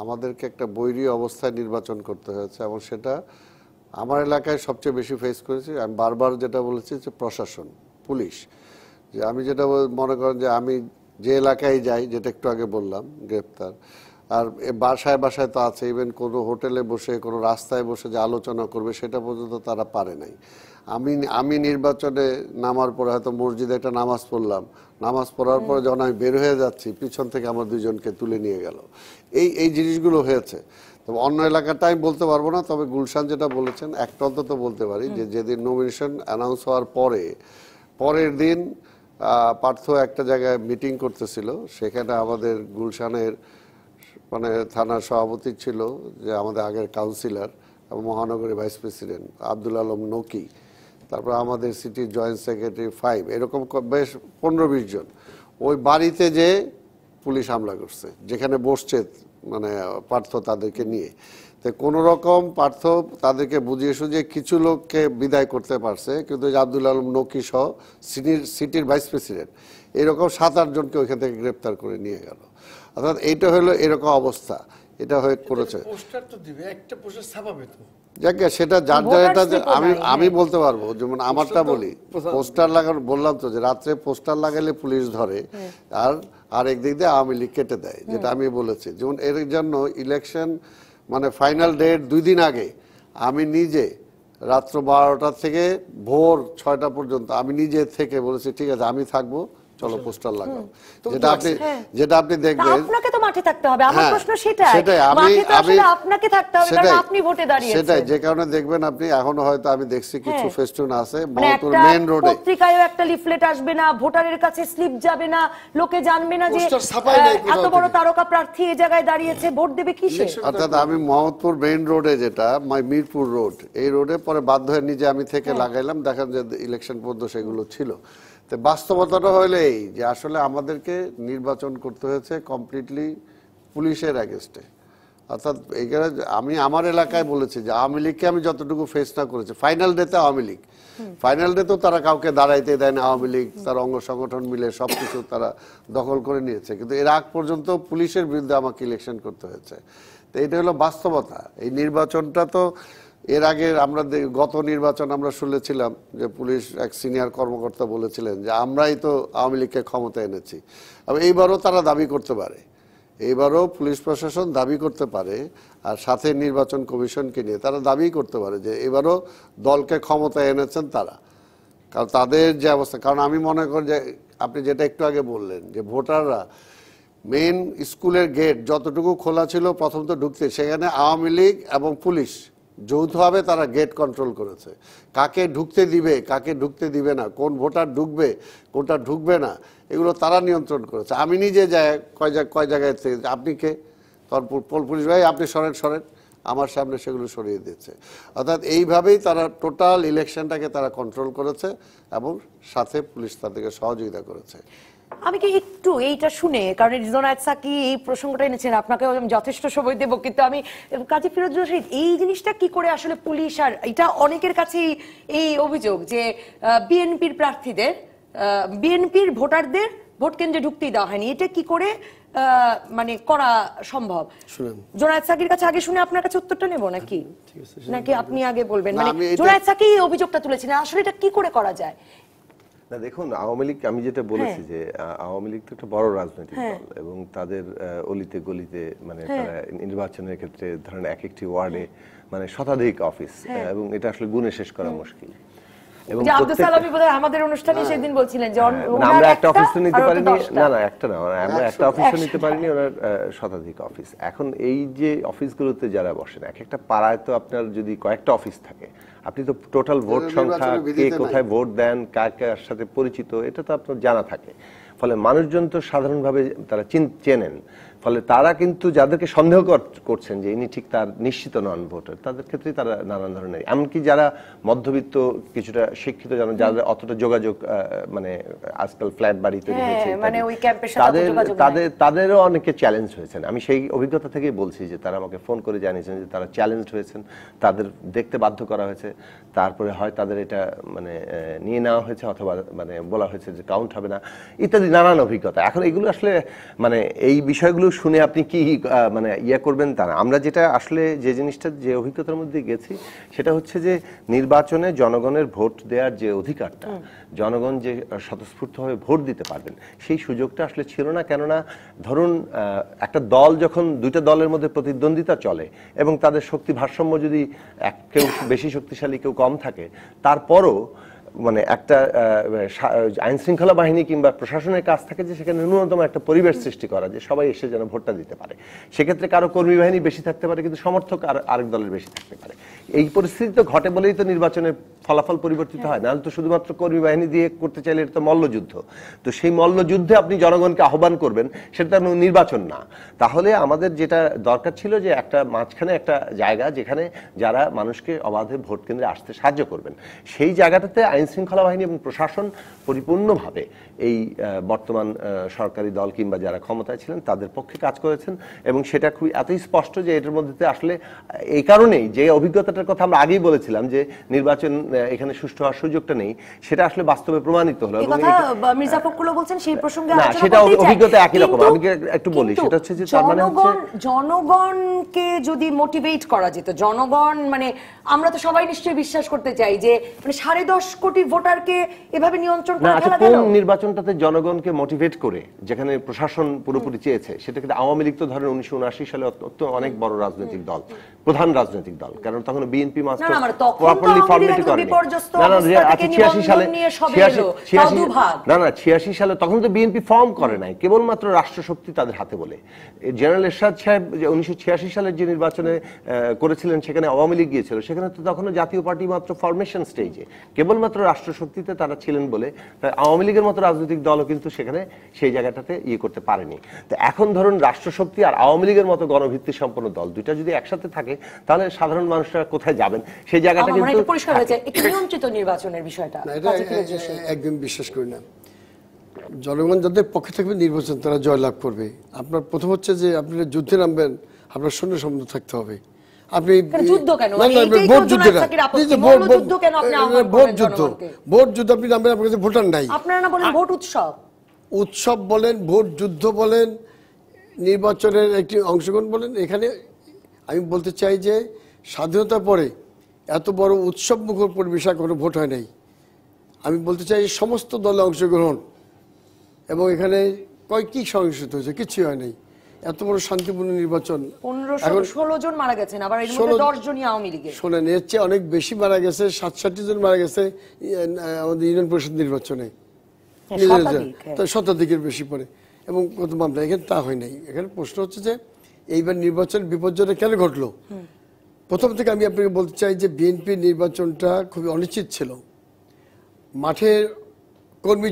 Speaker 3: আমাদেরকে একটা বৈরী অবস্থায় নির্বাচন করতে হয়েছে, এবং সেটা আমার এলাকায় সবচেয়ে বেশি ফেস করেছি। আমি বারবার যেটা বলেছি যে প্রশাসন, পুলিশ, যে আমি যেটা মনে করেন যে আমি যে এলাকায় যাই, যেটা একটু আগে বললাম, গ্রেপ্তার, আর বাসায় বাসায় তো আছে, ইভেন কোনো হোটেলে বসে, কোনো রাস্তায় বসে যে আলোচনা করবে সেটা পর্যন্ত তারা পারে নাই। আমি নির্বাচনে নামার পরে হয়তো মসজিদে একটা নামাজ পড়লাম, নামাজ পড়ার পরে যখন আমি বের হয়ে যাচ্ছি পিছন থেকে আমার দুইজনকে তুলে নিয়ে গেল। এই জিনিসগুলো হয়েছে। তবে অন্য এলাকাটা আমি বলতে পারবো না, তবে গুলশান যেটা বলেছেন একটা অন্তত বলতে পারি যে যেদিন নমিনেশন অ্যানাউন্স হওয়ার পরের দিন পার্থ একটা জায়গায় মিটিং করতেছিল, সেখানে আমাদের গুলশানের মানে থানার সভাপতি ছিল যে আমাদের আগের কাউন্সিলর এবং মহানগরী ভাইস প্রেসিডেন্ট আব্দুল আলম নকি, তারপর আমাদের সিটির জয়েন্ট সেক্রেটারি 5, এরকম বেশ 15-20 জন ওই বাড়িতে যে পুলিশ হামলা করছে যেখানে বসছে মানে পার্থ তাদেরকে নিয়ে। তো কোনো রকম পার্থ তাদেরকে বুঝিয়ে সুঝিয়ে কিছু লোককে বিদায় করতে পারছে, কিন্তু আব্দুল আলম নকি সহ সিটির ভাইস প্রেসিডেন্ট এরকম 7-8 জনকে ওইখান থেকে গ্রেপ্তার করে নিয়ে গেল। অর্থাৎ এইটা হলো এরকম অবস্থা, এটা হয়ে করেছে।
Speaker 2: পোস্টার তো দিবে, একটা পোস্টার ছাপাবে তো,
Speaker 3: যাকে সেটা যার যার আমি বলতে পারবো। যেমন আমারটা বলি, পোস্টার লাগানো বললাম তো যে রাত্রে পোস্টার লাগালে পুলিশ ধরে, আর একদিক দিয়ে আওয়ামী লীগ কেটে দেয়, যেটা আমি বলেছি। যেমন এর জন্য ইলেকশন মানে ফাইনাল ডেট 2 দিন আগে আমি নিজে রাত্র 12টা থেকে ভোর 6টা পর্যন্ত আমি নিজে থেকে বলেছি ঠিক আছে আমি থাকবো, চলো পোস্টার লাগাও। যেটা আপনি দেখবেন
Speaker 1: আপনাকে তো মাঠে থাকতে হবে। আমার প্রশ্ন সেটাই, মাঠে তো আসলে আপনাকে থাকতে হবে কারণ আপনি ভোটে দাঁড়িয়েছেন।
Speaker 3: সেটাই, যে কারণে দেখবেন আপনি এখনো হয়তো আমি দেখছি কিছু ফেস্টুন আছে মোহাম্মদপুর মেইন রোডে,
Speaker 1: পত্রিকায়ও একটা লিফলেট আসবে না, ভোটারের কাছে স্লিপ যাবে না, লোকে জানবে না যে এত বড় তারকা প্রার্থী এই জায়গায় দাঁড়িয়েছে, ভোট দেবে কিসে।
Speaker 3: অর্থাৎ আমি মোহাম্মদপুর মেইন রোডে যেটা মিরপুর রোড, এই রোডে পরে বাধ্য হয়ে নিজে আমি থেকে লাগাইলাম, দেখেন যে ইলেকশন পর্যন্ত সেগুলো ছিল। তো বাস্তবতাটা হলো এই যে আসলে আমাদেরকে নির্বাচন করতে হয়েছে কমপ্লিটলি পুলিশের এগেইনস্টে। অর্থাৎ এইখানে আমি আমার এলাকায় বলেছি যে আওয়ামী লীগকে আমি যতটুকু ফেস না করেছি, ফাইনাল ডেতে আওয়ামী লীগ, ফাইনাল ডেতেও তারা কাউকে দাঁড়াইতে দেয় না, আওয়ামী লীগ তার অঙ্গ সংগঠন মিলে সবকিছু তারা দখল করে নিয়েছে, কিন্তু এর আগ পর্যন্ত পুলিশের বিরুদ্ধে আমাকে ইলেকশন করতে হয়েছে। তো এটা হলো বাস্তবতা। এই নির্বাচনটা তো এর আগে আমরা গত নির্বাচন আমরা শুনেছিলাম যে পুলিশ এক সিনিয়র কর্মকর্তা বলেছিলেন যে আমরাই তো আওয়ামী লীগকে ক্ষমতা এনেছি। এইবারও তারা দাবি করতে পারে, এইবারও পুলিশ প্রশাসন দাবি করতে পারে, আর সাথে নির্বাচন কমিশনকে নিয়ে তারা দাবি করতে পারে যে এবারও দলকে ক্ষমতা এনেছেন তারা। কারণ তাদের যে অবস্থা, কারণ আমি মনে করি যে আপনি যেটা একটু আগে বললেন যে ভোটাররা মেইন স্কুলের গেট যতটুকু খোলা ছিল প্রথম তো ঢুকতে, সেখানে আওয়ামী লীগ এবং পুলিশ যৌথভাবে তারা গেট কন্ট্রোল করেছে। কাকে ঢুকতে দিবে, কাকে ঢুকতে দিবে না, কোন ভোটার ঢুকবে কোনটা ঢুকবে না, এগুলো তারা নিয়ন্ত্রণ করেছে। আমি নিজে যাই কয় জায়গায় থেকে আপনি কে তখন পুলিশ ভাই আপনি সরেন আমার সামনে সেগুলো সরিয়ে দিয়েছে। অর্থাৎ এইভাবেই তারা টোটাল ইলেকশনটাকে তারা কন্ট্রোল করেছে এবং সাথে পুলিশ তাদেরকে সহযোগিতা করেছে।
Speaker 1: আমি কি একটু এইটা শুনে, কারণ জোনায়েদ সাকি এই প্রসঙ্গটা এনেছেন, আপনাকে আমি যথেষ্ট সময় দেবো, কিন্তু আমি কাজী ফিরোজ রশীদ এই জিনিসটা কি করে আসলে পুলিশ, আর এটা অনেকের কাছেই এই অভিযোগ যে বিএনপির প্রার্থীদের বিএনপির ভোটারদের ভোট কেন্দ্রে ঢুকতেই দেওয়া হয়নি, এটা কি করে মানে করা সম্ভব? জোনায়েদ সাকির কাছে আগে শুনে আপনার কাছে উত্তরটা নেব নাকি নাকি আপনি আগে বলবেন? মানে জোনায়েদ সাকি এই অভিযোগটা তুলেছেন, আসলে এটা কি করে করা যায়?
Speaker 4: না দেখুন, আওয়ামী লীগ আমি যেটা বলেছি যে আওয়ামী লীগ তো একটা বড় রাজনৈতিক দল এবং তাদের অলিতে গলিতে মানে তারা নির্বাচনের ক্ষেত্রে ধরেন এক একটি ওয়ার্ডে মানে শতাধিক অফিস, এবং এটা আসলে গুণে শেষ করা মুশকিল।
Speaker 1: এবং আব্দুল সালামি বোধহয় আমাদের অনুষ্ঠানে সেদিন বলছিলেন যে
Speaker 4: আমরা একটা অফিস তো নিতে পারিনি, না একটা না, আমরা একটা অফিস তো নিতে পারিনি, ওনার শতাধিক অফিস। এখন এই যে অফিসগুলোতে যারা বসেন, এক একটা পাড়ায় তো আপনার যদি কয়েকটা অফিস থাকে, আপনি তো টোটাল ভোট সংখ্যা, কে কোথায় ভোট দেন, কার কার সাথে পরিচিত, এটা তো আপনার জানা থাকে। ফলে মানুষজন তো সাধারণভাবে তারা চেনেন, ফলে তারা কিন্তু যাদেরকে সন্দেহ করছেন যে ইনি ঠিক তার নিশ্চিত নন ভোটার, তাদের ক্ষেত্রে তারা নানান ধরনের, এমনকি যারা মধ্যবিত্ত কিছুটা শিক্ষিত, যারা অতটা যোগাযোগ মানে আজকাল ফ্ল্যাট বাড়ি তৈরি হয়েছে, তাদেরও অনেকে চ্যালেঞ্জ হয়েছেন। আমি সেই অভিজ্ঞতা থেকেই বলছি যে তারা আমাকে ফোন করে জানিয়েছেন যে তারা চ্যালেঞ্জ হয়েছেন, তাদের দেখতে বাধ্য করা হয়েছে, তারপরে হয় তাদের এটা মানে নিয়ে নেওয়া হয়েছে অথবা মানে বলা হয়েছে যে কাউন্ট হবে না, ইত্যাদি নানান অভিজ্ঞতা। এখন এগুলো আসলে মানে এই বিষয়গুলো শুনে আপনি কি মানে ইয়ে করবেন তা না। আমরা যেটা আসলে যে জিনিসটা যে অভিজ্ঞতার মধ্যে গেছি সেটা হচ্ছে যে নির্বাচনে জনগণের ভোট দেওয়ার যে অধিকারটা, জনগণ যে স্বতঃস্ফূর্তভাবে ভোট দিতে পারবেন সেই সুযোগটা আসলে ছিল না। কেননা ধরুন একটা দল যখন দুইটা দলের মধ্যে প্রতিদ্বন্দ্বিতা চলে এবং তাদের শক্তি ভারসাম্য যদি কেউ বেশি শক্তিশালী কেউ কম থাকে, তারপরও মানে একটা আইন শৃঙ্খলা বাহিনী কিংবা প্রশাসনের কাজ থাকে যে সেখানে ন্যূনতম একটা পরিবেশ সৃষ্টি করা, যে সবাই এসে যেন ভোটটা দিতে পারে। সেক্ষেত্রে কারো কর্মী বাহিনী বেশি থাকতে পারে কিন্তু সমর্থক আরেক দলের বেশি থাকতে পারে। এই পরিস্থিতি তো ঘটে বলেই তো নির্বাচনের ফলাফল পরিবর্তিত হয়, নাহলে তো শুধুমাত্র কর্মী বাহিনী দিয়ে করতে চাইলে এটা তো মল্লযুদ্ধ। তো সেই মল্লযুদ্ধে আপনি জনগণকে আহ্বান করবেন, সেটা তো নির্বাচন না। তাহলে আমাদের যেটা দরকার ছিল যে একটা মাঝখানে একটা জায়গা যেখানে যারা মানুষকে অবাধে ভোট কেন্দ্রে আসতে সাহায্য করবেন, সেই জায়গাটাতে আইন শৃঙ্খলা বাহিনী এবং প্রশাসন পরিপূর্ণভাবে এই বর্তমান সরকারি দল কিংবা যারা ক্ষমতায় ছিলেন তাদের পক্ষে কাজ করেছেন। এবং সেটা খুবই এতই স্পষ্ট যে এটার মধ্যে আসলে এই কারণেই যে অভিজ্ঞতাটার কথা আমরা আগেই বলেছিলাম যে নির্বাচন এখানে সুষ্ঠু হওয়ার সুযোগটা নেই, সেটা আসলে বাস্তবে প্রমাণিত হলো।
Speaker 1: মির্জা ফখরুল বলছেন সেই প্রসঙ্গে
Speaker 4: না, সেটা অভিজ্ঞতা একই রকম। আমি একটু বলি, সেটা হচ্ছে যে তার মানে হচ্ছে
Speaker 1: জনগণকে যদি মোটিভেট করা যেত, জনগণ মানে আমরা তো সবাই নিশ্চয়ই বিশ্বাস করতে চাই যে মানে 10.5 কোটি ভোটারকে এভাবে নিয়ন্ত্রণ করা
Speaker 4: না,
Speaker 1: গেল।
Speaker 4: কোন নির্বাচনটাতে জনগণকে মোটিভেট করে যেখানে প্রশাসন পুরোপুরি চেয়েছে, সেটা কিন্তু আওয়ামী লীগ তো ধরেন 1979 সালে অনেক বড় রাজনৈতিক দল, প্রধান রাজনৈতিক দল, কারণ তখন বিএনপি মাস্টার প্রপারলি ফর্মেট করে না 86 সালে তখন তো বিএনপি ফর্ম করে নাই, কেবলমাত্র রাষ্ট্রশক্তি তাদের হাতে বলে। জেনারেল এরশাদ সাহেব 1986 সালের যে নির্বাচনে করেছিলেন সেখানে আওয়ামী লীগ গিয়েছিল, সেখানে তো তখনও জাতীয় পার্টি মাত্র ফরমেশন স্টেজে, কেবলমাত্র রাষ্ট্রশক্তিতে তারা ছিলেন বলে আওয়ামী লীগের মতো রাজনৈতিক দলও কিন্তু সেখানে সেই জায়গাটাতে ইয়ে করতে পারেনি। তো এখন ধরুন রাষ্ট্রশক্তি আর আওয়ামী লীগের মতো গণভিত্তি সম্পন্ন দল দুইটা যদি একসাথে থাকে তাহলে সাধারণ মানুষরা কোথায় যাবেন সেই জায়গাটা কিন্তু
Speaker 1: পরিষ্কার হয়েছে। একটু নিয়ন্ত্রিত নির্বাচনের বিষয়টা
Speaker 2: একদম বিশ্বাস করি না। জনগণ যাদের পক্ষে থাকবে নির্বাচন তারা জয়লাভ করবে। আপনার প্রথম হচ্ছে যে আপনি যুদ্ধে নামবেন, আপনার সৈন্য সম্বন্ধ থাকতে হবে। আপনি
Speaker 1: যুদ্ধ কেন,
Speaker 2: ভোট যুদ্ধ আপনি নামবেন, আপনার কাছে ভোটার নাই।
Speaker 1: আপনারা না বলেন ভোট উৎসব,
Speaker 2: উৎসব বলেন, ভোট যুদ্ধ বলেন, নির্বাচনের একটি অংশগ্রহণ বলেন। এখানে আমি বলতে চাই যে স্বাধীনতার পরে এত বড় উৎসব মুখর পরিবেশে কোনো ভোট হয় নাই। আমি বলতে চাই সমস্ত দলে অংশগ্রহণ এবং এখানে কি সহিংসতা হয়েছে, কিছুই হয় নাই। এত বড় শান্তিপূর্ণ নির্বাচন।
Speaker 1: 15-16 জন মারা গেছেন, আবার এর মধ্যে 10 জনই আওয়ামী লীগের।
Speaker 2: শোনেন, এর চেয়ে অনেক বেশি মারা গেছে, 67 জন মারা গেছে আমাদের ইউনিয়ন পরিষদ নির্বাচনে, শতাধিকের বেশি পড়ে। এবং কত মামলা এখানে তা হয় নাই। এখানে প্রশ্ন হচ্ছে যে এইবার নির্বাচন বিপর্যয় কেন ঘটলো। প্রথম থেকে আমি আপনাকে বলতে চাই যে বিএনপি নির্বাচনটা খুবই অনিশ্চিত ছিল। মাঠের কর্মী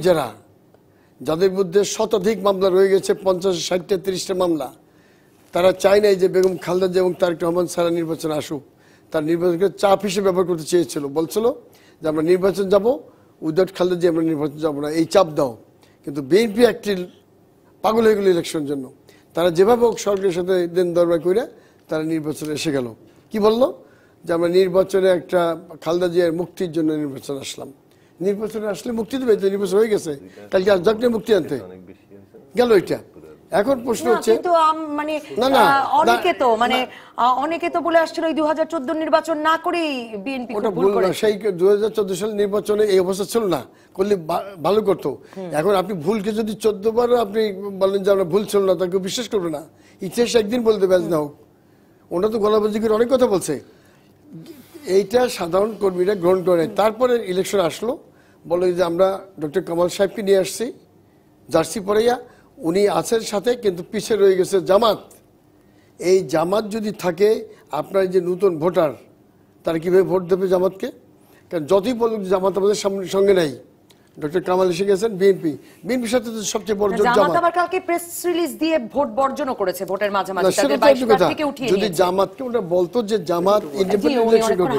Speaker 2: যাদের মধ্যে শতাধিক মামলা রয়ে গেছে, 50, 60, 30টা মামলা, তারা চায় নাই যে বেগম খালেদা জিয়া এবং তারেক রহমান সারা নির্বাচন আসুক। তার নির্বাচনকে চাপ হিসেবে ব্যবহার করতে চেয়েছিল, বলছিল যে আমরা নির্বাচন যাব, উইদাউট খালেদা জিয়া আমরা নির্বাচন যাব না, এই চাপ দাও। কিন্তু বিএনপি একটি পাগল হয়ে গেল ইলেকশনের জন্য। তারা যেভাবে সরকারের সাথে দেন দরবার করে তারা নির্বাচনে এসে গেল। কি বললো যে আমরা নির্বাচনে একটা খালেদা জিয়ার মুক্তির জন্য নির্বাচন আসলাম। নির্বাচনে আসলে মুক্তি দেবে, তো নির্বাচন হয়ে গেছে, কালকে আজকে মুক্তি আনতে গেল। এটা এখন প্রশ্ন হচ্ছে
Speaker 1: মানে অনেকে তো বলে আসছিল 2014 নির্বাচন না করেই বিএনপি ভুল করেছে।
Speaker 2: সেই 2014 সালের নির্বাচনে এই অবস্থা ছিল না, করলে ভালো করতো। এখন আপনি ভুলকে যদি 14 বার আপনি বলেন যে আমরা ভুল ছিল না, তাকে বিশ্বাস করবে না। ইতিহাস একদিন বলতে ব্যাস না হোক। ওনারা তো গলাবাজি করে অনেক কথা বলছে, এইটা সাধারণ কর্মীরা গ্রহণ করে। তারপরে ইলেকশন আসলো, বলে যে আমরা ডক্টর কামাল সাহেবকে নিয়ে আসছি জার্সি পরাইয়া, উনি আছেন সাথে, কিন্তু পিছে রয়ে গেছে জামাত। এই জামাত যদি থাকে, আপনার যে নতুন ভোটার তারা কিভাবে ভোট দেবে জামাতকে? কারণ যতই বলুক জামাত আমাদের সঙ্গে নাই, ডক্টর কামাল এসে গেছেন বিএনপির সাথে তো সবচেয়ে বড় জোট জামাত।
Speaker 1: আবার কালকে প্রেস রিলিজ দিয়ে ভোট বর্জন করেছে, ভোটের মাঝামাঝি তাদের 22 প্রার্থীকে উঠিয়ে
Speaker 2: যদি জামাতকে ওটা বলতো যে জামাত ইন্ডিপেন্ডেন্ট ইলেকশন করবে,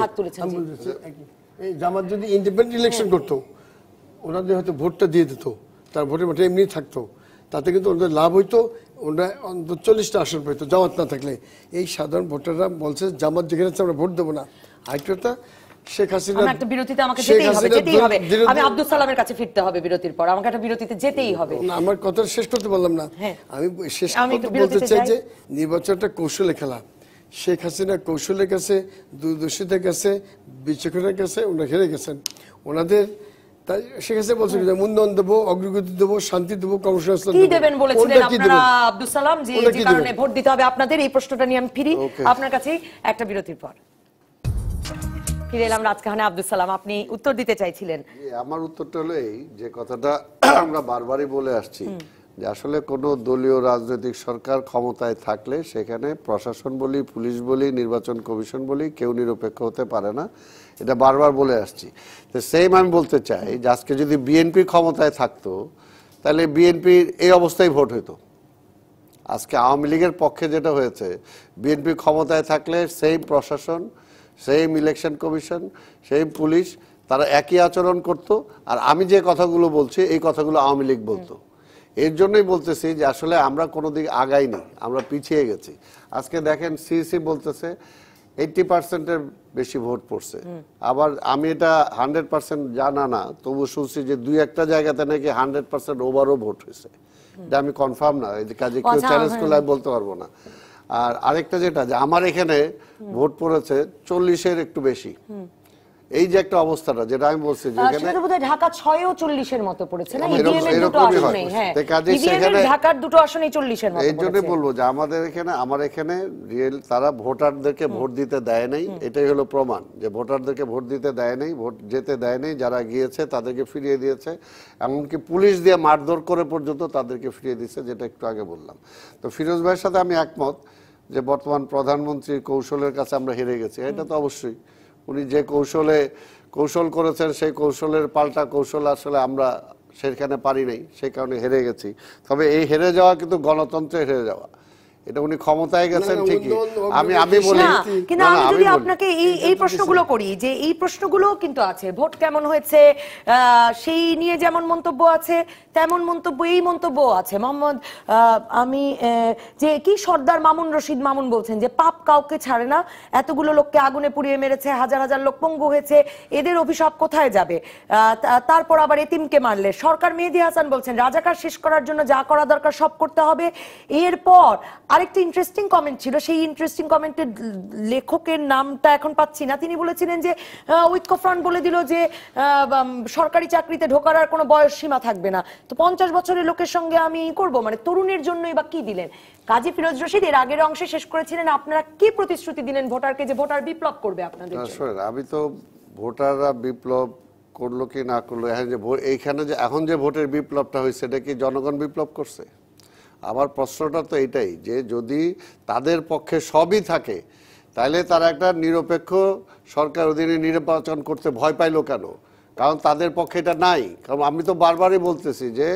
Speaker 2: এই জামাত যদি ইন্ডিপেন্ডেন্ট ইলেকশন করতো, ওনাদের হয়তো ভোটটা দিয়ে দিত, তার ভোটের মাঠে এমনি থাকতো, তাতে কিন্তু ওনাদের লাভ হইতো। ওনারা অন্তত 40টা আসন পেতো জামাত না থাকলে। এই সাধারণ ভোটাররা বলছে জামাত যেখানে আছে আমরা ভোট দেবো না। আরেকটা শেখ হাসিনা
Speaker 1: আমরা একটা বিরতিতে আমাকে যেতেই হবে আমি আব্দুল সালামের কাছে ফিরতে হবে বিরতির পর, আমাকে একটা বিরতিতে যেতেই হবে।
Speaker 2: আমার কথা শেষ করতে বললাম না, আমি শেষ বলতে চাই যে নির্বাচনটা কৌশলে খেলা। শেখ হাসিনা কৌশলের কাছে, দূরদর্শিতার কাছে, বিচক্ষণের কাছে ওনারা হেরে গেছেন। ওনাদের তাই শেখ হাসিনা বলছেন যে উন্নয়ন দেবো, অগ্রগতি দেবো, শান্তি দেবো, কর্মসংস্থান
Speaker 1: কি দেবেন বলেছিলেন আপনারা আব্দুল সালাম, যে কারণে ভোট দিতে হবে আপনাদের, এই প্রশ্নটা নিয়ে আমি ফিরি আপনার কাছে একটা বিরতির পর। ফিরে এলাম রাজকাহানে। আব্দুল সালাম, আপনি উত্তর দিতে চাইছিলেন।
Speaker 3: আমার উত্তরটা হলো এই যে কথাটা আমরা বারবারই বলে আসছি যে আসলে কোনো দলীয় রাজনৈতিক সরকার ক্ষমতায় থাকলে সেখানে প্রশাসন বলি, পুলিশ বলি, নির্বাচন কমিশন বলি, কেউ নিরপেক্ষ হতে পারে না। এটা বারবার বলে আসছি। তো সেম আমি বলতে চাই যে আজকে যদি বিএনপি ক্ষমতায় থাকতো তাহলে বিএনপির এই অবস্থায় ভোট হতো। আজকে আওয়ামী লীগের পক্ষে যেটা হয়েছে, বিএনপি ক্ষমতায় থাকলে সেম প্রশাসন, same election commission, same police, তারা একই আচরণ করত। আর আমি যে কথাগুলো বলছি এই কথাগুলো আওয়ামী লীগ বলতো। এর জন্যই বলতেছি যে আসলে আমরা কোনো দিক আগাইনি, আমরা পিছিয়ে গেছি। আজকে দেখেন সিইসি বলতেছে 80%-এর বেশি ভোট পড়ছে। আবার আমি এটা 100% জানা না, তবু শুনছি যে 2-1টা জায়গাতে নাকি 100% ওভারও ভোট হয়েছে। এটা আমি কনফার্ম না, এই কাজে কেউ চ্যালেঞ্জ করলে আমি বলতে পারবো না। আর আরেকটা যেটা যে আমার এখানে ভোট পড়েছে 40-এর একটু বেশি। এই যে একটা অবস্থাটা যেটা আমি বলছি যে এখানে
Speaker 1: ঢাকা 6ও 40-এর মতো পড়েছে না, ইভিএম এর দুটো আসনেই। হ্যাঁ, ইভিএম এর ঢাকার দুটো আসনেই 40-এর মতো।
Speaker 3: এই জন্যই বলবো যে আমাদের এখানে, আমার এখানে রিয়েল তারা ভোটারদেরকে ভোট দিতে দেয় নাই। এটাই হলো প্রমাণ যে ভোটারদেরকে ভোট দিতে দেয় নাই, ভোট যেতে দেয় নাই। যারা গিয়েছে তাদেরকে ফিরিয়ে দিয়েছে, এমনকি পুলিশ দিয়ে মারধর করে পর্যন্ত তাদেরকে ফিরিয়ে দিয়েছে, যেটা একটু আগে বললাম। তো ফিরোজ ভাইয়ের সাথে আমি একমত যে বর্তমান প্রধানমন্ত্রীর কৌশলের কাছে আমরা হেরে গেছি। এটা তো অবশ্যই, উনি যে কৌশল করেছেন সেই কৌশলের পাল্টা কৌশল আসলে আমরা সেখানে পারি নাই, সেই কারণে হেরে গেছি। তবে এই হেরে যাওয়া কিন্তু গণতন্ত্রে হেরে যাওয়া। এটা উনি ক্ষমতায় গেছেন ঠিকই, আমি বলি।
Speaker 1: কিন্তু আমি যদি আপনাকে এই প্রশ্নগুলো করি, যে এই প্রশ্নগুলো কিন্তু আছে, ভোট কেমন হয়েছে সেই নিয়ে যেমন মন্তব্য আছে তেমন মন্তব্য, এই মন্তব্য আছে মোহাম্মদ আমি যে কি সর্দার মামুন রশিদ মামুন বলছেন যে পাপ কাউকে ছাড়ে না, এতগুলো লোককে আগুনে পুড়িয়ে মেরেছে, হাজার হাজার লোক পঙ্গু হয়েছে, এদের অভিশাপ কোথায় যাবে? তারপর আবার এতিমকে মারলে সরকার। মেহেদী হাসান বলছেন রাজাকার শেষ করার জন্য যা করা দরকার সব করতে হবে। এরপর আরেকটা ইন্টারেস্টিং কমেন্ট ছিল, সেই ইন্টারেস্টিং কমেন্টের লেখকের নামটা এখন পাচ্ছি না। তিনি বলেছিলেন যে ঐক্যফ্রন্ট বলে দিল যে সরকারি চাকরিতে ঢোকার আর কোনো বয়স সীমা থাকবে না, তো 50 বছরের লোকের সঙ্গে আমি করব, মানে তরুণের জন্যই বা কি দিলেন? কাজী ফিরোজ রশিদ এর আগের অংশে শেষ করেছিলেন, আপনারা কি প্রতিশ্রুতি দিলেন ভোটারকে যে ভোটার বিপ্লব করবে আপনাদের জন্য?
Speaker 3: আমি তো ভোটাররা বিপ্লব করলো কি না করলো, এইখানে যে এখন যে ভোটের বিপ্লবটা হয়েছে এটা কি জনগণ বিপ্লব করছে? আমার প্রশ্নটা তো এটাই যে যদি তাদের পক্ষে সবই থাকে তাহলে তারা একটা নিরপেক্ষ সরকার অধীনে নির্বাচন করতে ভয় পাইলো কেন? কারণ তাদের পক্ষে এটা নাই। কারণ আমি তো বারবারই বলতেছি যে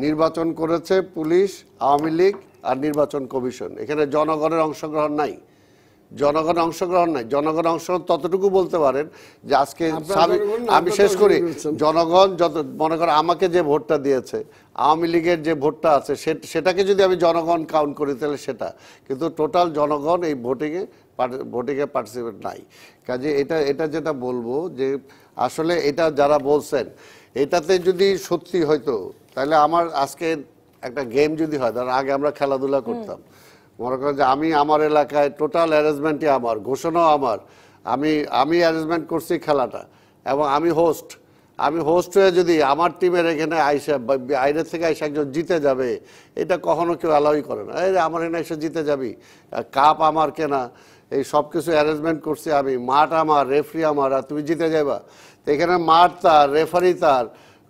Speaker 3: নির্বাচন করেছে পুলিশ, আওয়ামী লীগ আর নির্বাচন কমিশন, এখানে জনগণের অংশগ্রহণ নাই। জনগণ অংশগ্রহণ নাই। জনগণ অংশগ্রহণ ততটুকু বলতে পারেন যে আজকে আমি শেষ করি, জনগণ যত মনে করেন আমাকে যে ভোটটা দিয়েছে, আওয়ামী লীগের যে ভোটটা আছে সেটাকে যদি আমি জনগণ কাউন্ট করি তাহলে সেটা, কিন্তু টোটাল জনগণ এই ভোটিংয়ে পার্টিসিপেট নাই। কাজে এটা যেটা বলবো যে আসলে এটা যারা বলছেন এটাতে যদি সত্যি হয়তো তাহলে আমার আজকে একটা গেম যদি হয়, ধর আগে আমরা খেলাধুলা করতাম, মনে করেন যে আমি আমার এলাকায় টোটাল অ্যারেঞ্জমেন্টই আমার, ঘোষণাও আমার, আমি অ্যারেঞ্জমেন্ট করছি খেলাটা এবং আমি হোস্ট হয়ে যদি আমার টিমের এখানে বাইরের থেকে আইসা একজন জিতে যাবে, এটা কখনো কেউ অ্যালাউই করে না। এই আমার এখানে এসে জিতে যাবি, কাপ আমার কেনা, এই সব কিছু অ্যারেঞ্জমেন্ট করছি আমি, মাঠ আমার, রেফারি আমার, আর তুমি জিতে যাবা। তো এখানে মাঠ তার, রেফারি তার,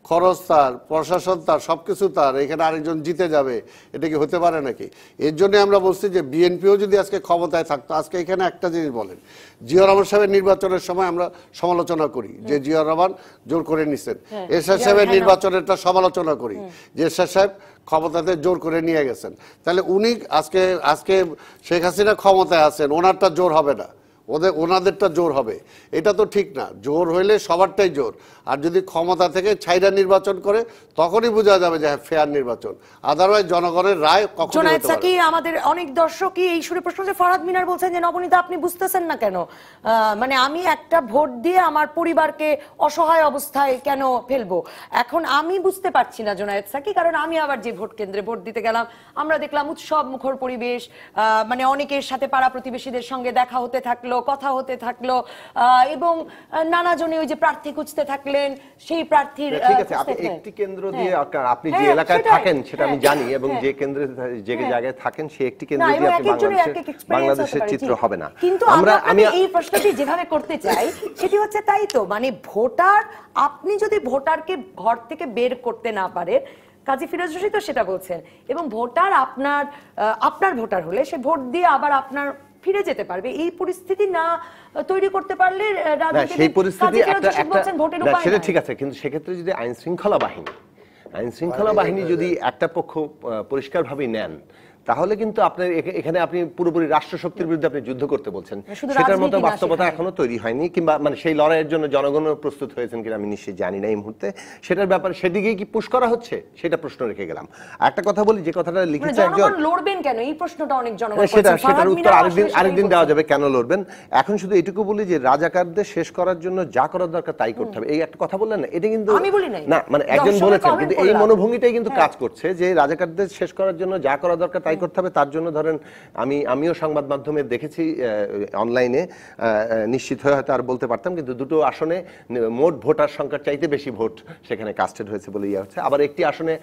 Speaker 3: খরচ তার, প্রশাসন তার, সবকিছু তার, এখানে আরেকজন জিতে যাবে, এটা কি হতে পারে নাকি? এর জন্য আমরা বলছি যে বিএনপিও যদি আজকে ক্ষমতায় থাকতো, আজকে এখানে একটা জিনিস বলেন, জিয়াউর রহমান সাহেবের নির্বাচনের সময় আমরা সমালোচনা করি যে জিয়াউর রহমান জোর করে নিছেন, এরশাদ সাহেবের নির্বাচনেরটা সমালোচনা করি যে এরশাদ সাহেব ক্ষমতাতে জোর করে নিয়ে গেছেন। তাহলে উনি আজকে শেখ হাসিনা ক্ষমতায় আছেন, ওনারটা জোর হবে না, ওনাদেরটা জোর হবে, এটা তো ঠিক না। জোর হইলে সবারটাই জোর, আর যদি ক্ষমতা থেকে ছাইরা নির্বাচন করে তখনই বোঝা যাবে যে ফেয়ার নির্বাচন, আদারওয়াইজ জনগণের রায় কখনো
Speaker 1: জোনায়েদ
Speaker 3: হতে পারে
Speaker 1: সাকি, আমাদের অনেক দর্শকই এই সুরে প্রশ্ন, যে ফরহাদ মিনার বলছেন যে নবনীতা আপনি বুঝতেছেন না কেন, মানে আমি একটা ভোট দিয়ে আমার পরিবারকে অসহায় অবস্থায় কেন ফেলবো। এখন আমি বুঝতে পারছি না জোনায়েদ সাকি, কারণ আমি আবার যে ভোট কেন্দ্রে ভোট দিতে গেলাম, আমরা দেখলাম উৎসব মুখর পরিবেশ, মানে অনেকের সাথে পাড়া প্রতিবেশীদের সঙ্গে দেখা হতে থাকলো, কথা হতে থাকলো, এবং নানা জনে ওই যে প্রার্থী খুঁজতে থাকলেন, সেই প্রার্থীর
Speaker 4: ঠিক আছে, আপনি একটি কেন্দ্র দিয়ে আপনি যে এলাকায় থাকেন সেটা আমি জানি, এবং যে কেন্দ্রে যে জায়গায় থাকেন সেই একটি কেন্দ্র দিয়ে আপনি বাংলাদেশের চিত্র হবে না।
Speaker 1: কিন্তু আমি এই প্রশ্নটি যেভাবে করতে চাই সেটি হচ্ছে তাই তো, মানে ভোটার, আপনি যদি ভোটারকে ঘর থেকে বের করতে না পারেন, কাজী ফিরোজ রশিদ তো সেটা বলছেন, এবং ভোটার আপনার ভোটার হলে সে ভোট দিয়ে আবার আপনার ফিরে যেতে পারবে, এই পরিস্থিতি না তৈরি করতে পারলে
Speaker 4: সেই পরিস্থিতি সেটা ঠিক আছে, কিন্তু সেক্ষেত্রে যদি আইন শৃঙ্খলা বাহিনী যদি একটা পক্ষ পরিষ্কারভাবে নেন, তাহলে কিন্তু আপনার এখানে আপনি পুরোপুরি রাষ্ট্রশক্তির বিরুদ্ধে আপনি যুদ্ধ করতে বলছেন, সেটার মতো বাস্তবতা এখনো তৈরি হয়নি, কিংবা মানে সেই লড়াইয়ের জন্য জনগণও প্রস্তুত হয়েছেন কিনা আমি নিশ্চয়ই জানি না এই মুহূর্তে। সেটার ব্যাপারে সেদিকে কি পুশ করা হচ্ছে সেটা প্রশ্ন রেখে গেলাম। একটা কথা বলি, যে কথাটা লিখেছে একজন,
Speaker 1: লড়বেন কেন, এই প্রশ্নটা অনেক জনগণ করছে,
Speaker 4: সেটার উত্তর আরেকদিন দেওয়া যাবে কেন লড়বেন। এখন শুধু এটুকু বলি যে রাজাকারদের শেষ করার জন্য যা করার দরকার তাই করতে হবে, এই একটা কথা বললেন না, এটা কিন্তু
Speaker 1: আমি বলি নাই,
Speaker 4: না, মানে একজন বলেছেন, কিন্তু এই মনোভঙ্গিটাই কিন্তু কাজ করছে যে রাজাকারদের শেষ করার জন্য যা করার দরকার তাই করতে হবে। তার জন্য ধরেন আমিও সংবাদ মাধ্যমে দেখেছি, অনলাইনে নিশ্চিত হয়ে হয়তো আর বলতে পারতাম, কিন্তু দুটো আসনে মোট ভোটার সংখ্যার চাইতে বেশি ভোট সেখানে কাস্টেড হয়েছে বলে ইয়ে হচ্ছে। আবার একটি আসনে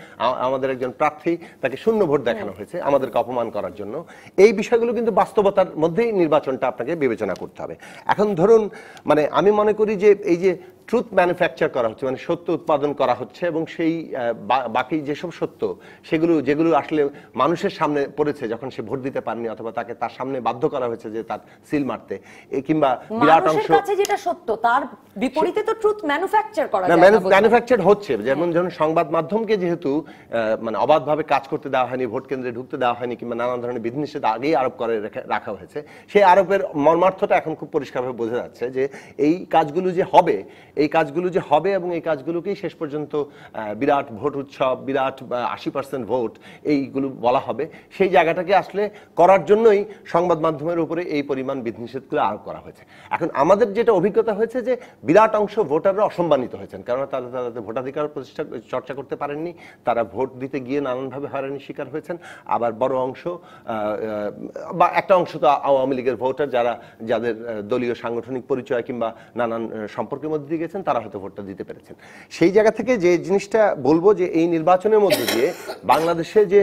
Speaker 4: আমাদের একজন প্রার্থী, তাকে শূন্য ভোট দেখানো হয়েছে আমাদেরকে অপমান করার জন্য। এই বিষয়গুলো কিন্তু বাস্তবতার মধ্যেই নির্বাচনটা আপনাকে বিবেচনা করতে হবে। এখন ধরুন, মানে আমি মনে করি যে এই যে ট্রুথ ম্যানুফ্যাকচার করা হচ্ছে, মানে সত্য উৎপাদন করা হচ্ছে, এবং সেই বাকি যেসব সত্য যেগুলো আসলে মানুষের সামনে পড়েছে যখন সে ভোট দিতে পারেনি, অথবা তাকে তার সামনে বাধ্য করা হয়েছে যে তার সিল মারতে, কিংবা বিরাট অংশ
Speaker 1: যেটা সত্য তার বিপরীতে তো ট্রুথ ম্যানুফ্যাকচার করা যায়,
Speaker 4: ম্যানুফ্যাকচার হচ্ছে। যেমন সংবাদ মাধ্যমকে যেহেতু মানে অবাধভাবে কাজ করতে দেওয়া হয়নি, ভোট কেন্দ্রে ঢুকতে দেওয়া হয়নি, কিংবা নানান ধরনের বিধিনিষেধ আগেই আরোপ করে রাখা হয়েছে, সেই আরোপের মর্মার্থটা এখন খুব পরিষ্কারভাবে বোঝা যাচ্ছে যে এই কাজগুলো যে হবে এবং এই কাজগুলোকেই শেষ পর্যন্ত বিরাট ভোট উৎসব, বিরাট 80% ভোট এইগুলো বলা হবে, সেই জায়গাটাকে আসলে করার জন্যই সংবাদ মাধ্যমের উপরে এই পরিমাণ বিধিনিষেধগুলো আরোপ করা হয়েছে। এখন আমাদের যেটা অভিজ্ঞতা হয়েছে যে বিরাট অংশ ভোটাররা অসম্মানিত হয়েছেন, কারণ তারা তাদের ভোটাধিকার চর্চা করতে পারেননি, তারা ভোট দিতে গিয়ে নানানভাবে হয়রানির শিকার হয়েছেন। আবার বড় অংশ বা একটা অংশ তো আওয়ামী লীগের ভোটার, যাদের দলীয় সাংগঠনিক পরিচয় কিংবা নানান সম্পর্কের মধ্যে দিয়ে গেছেন, তারা হয়তো ভোটটা দিতে পেরেছেন। সেই জায়গা থেকে যে জিনিসটা বলবো যে এই নির্বাচনের মধ্যে দিয়ে বাংলাদেশে যে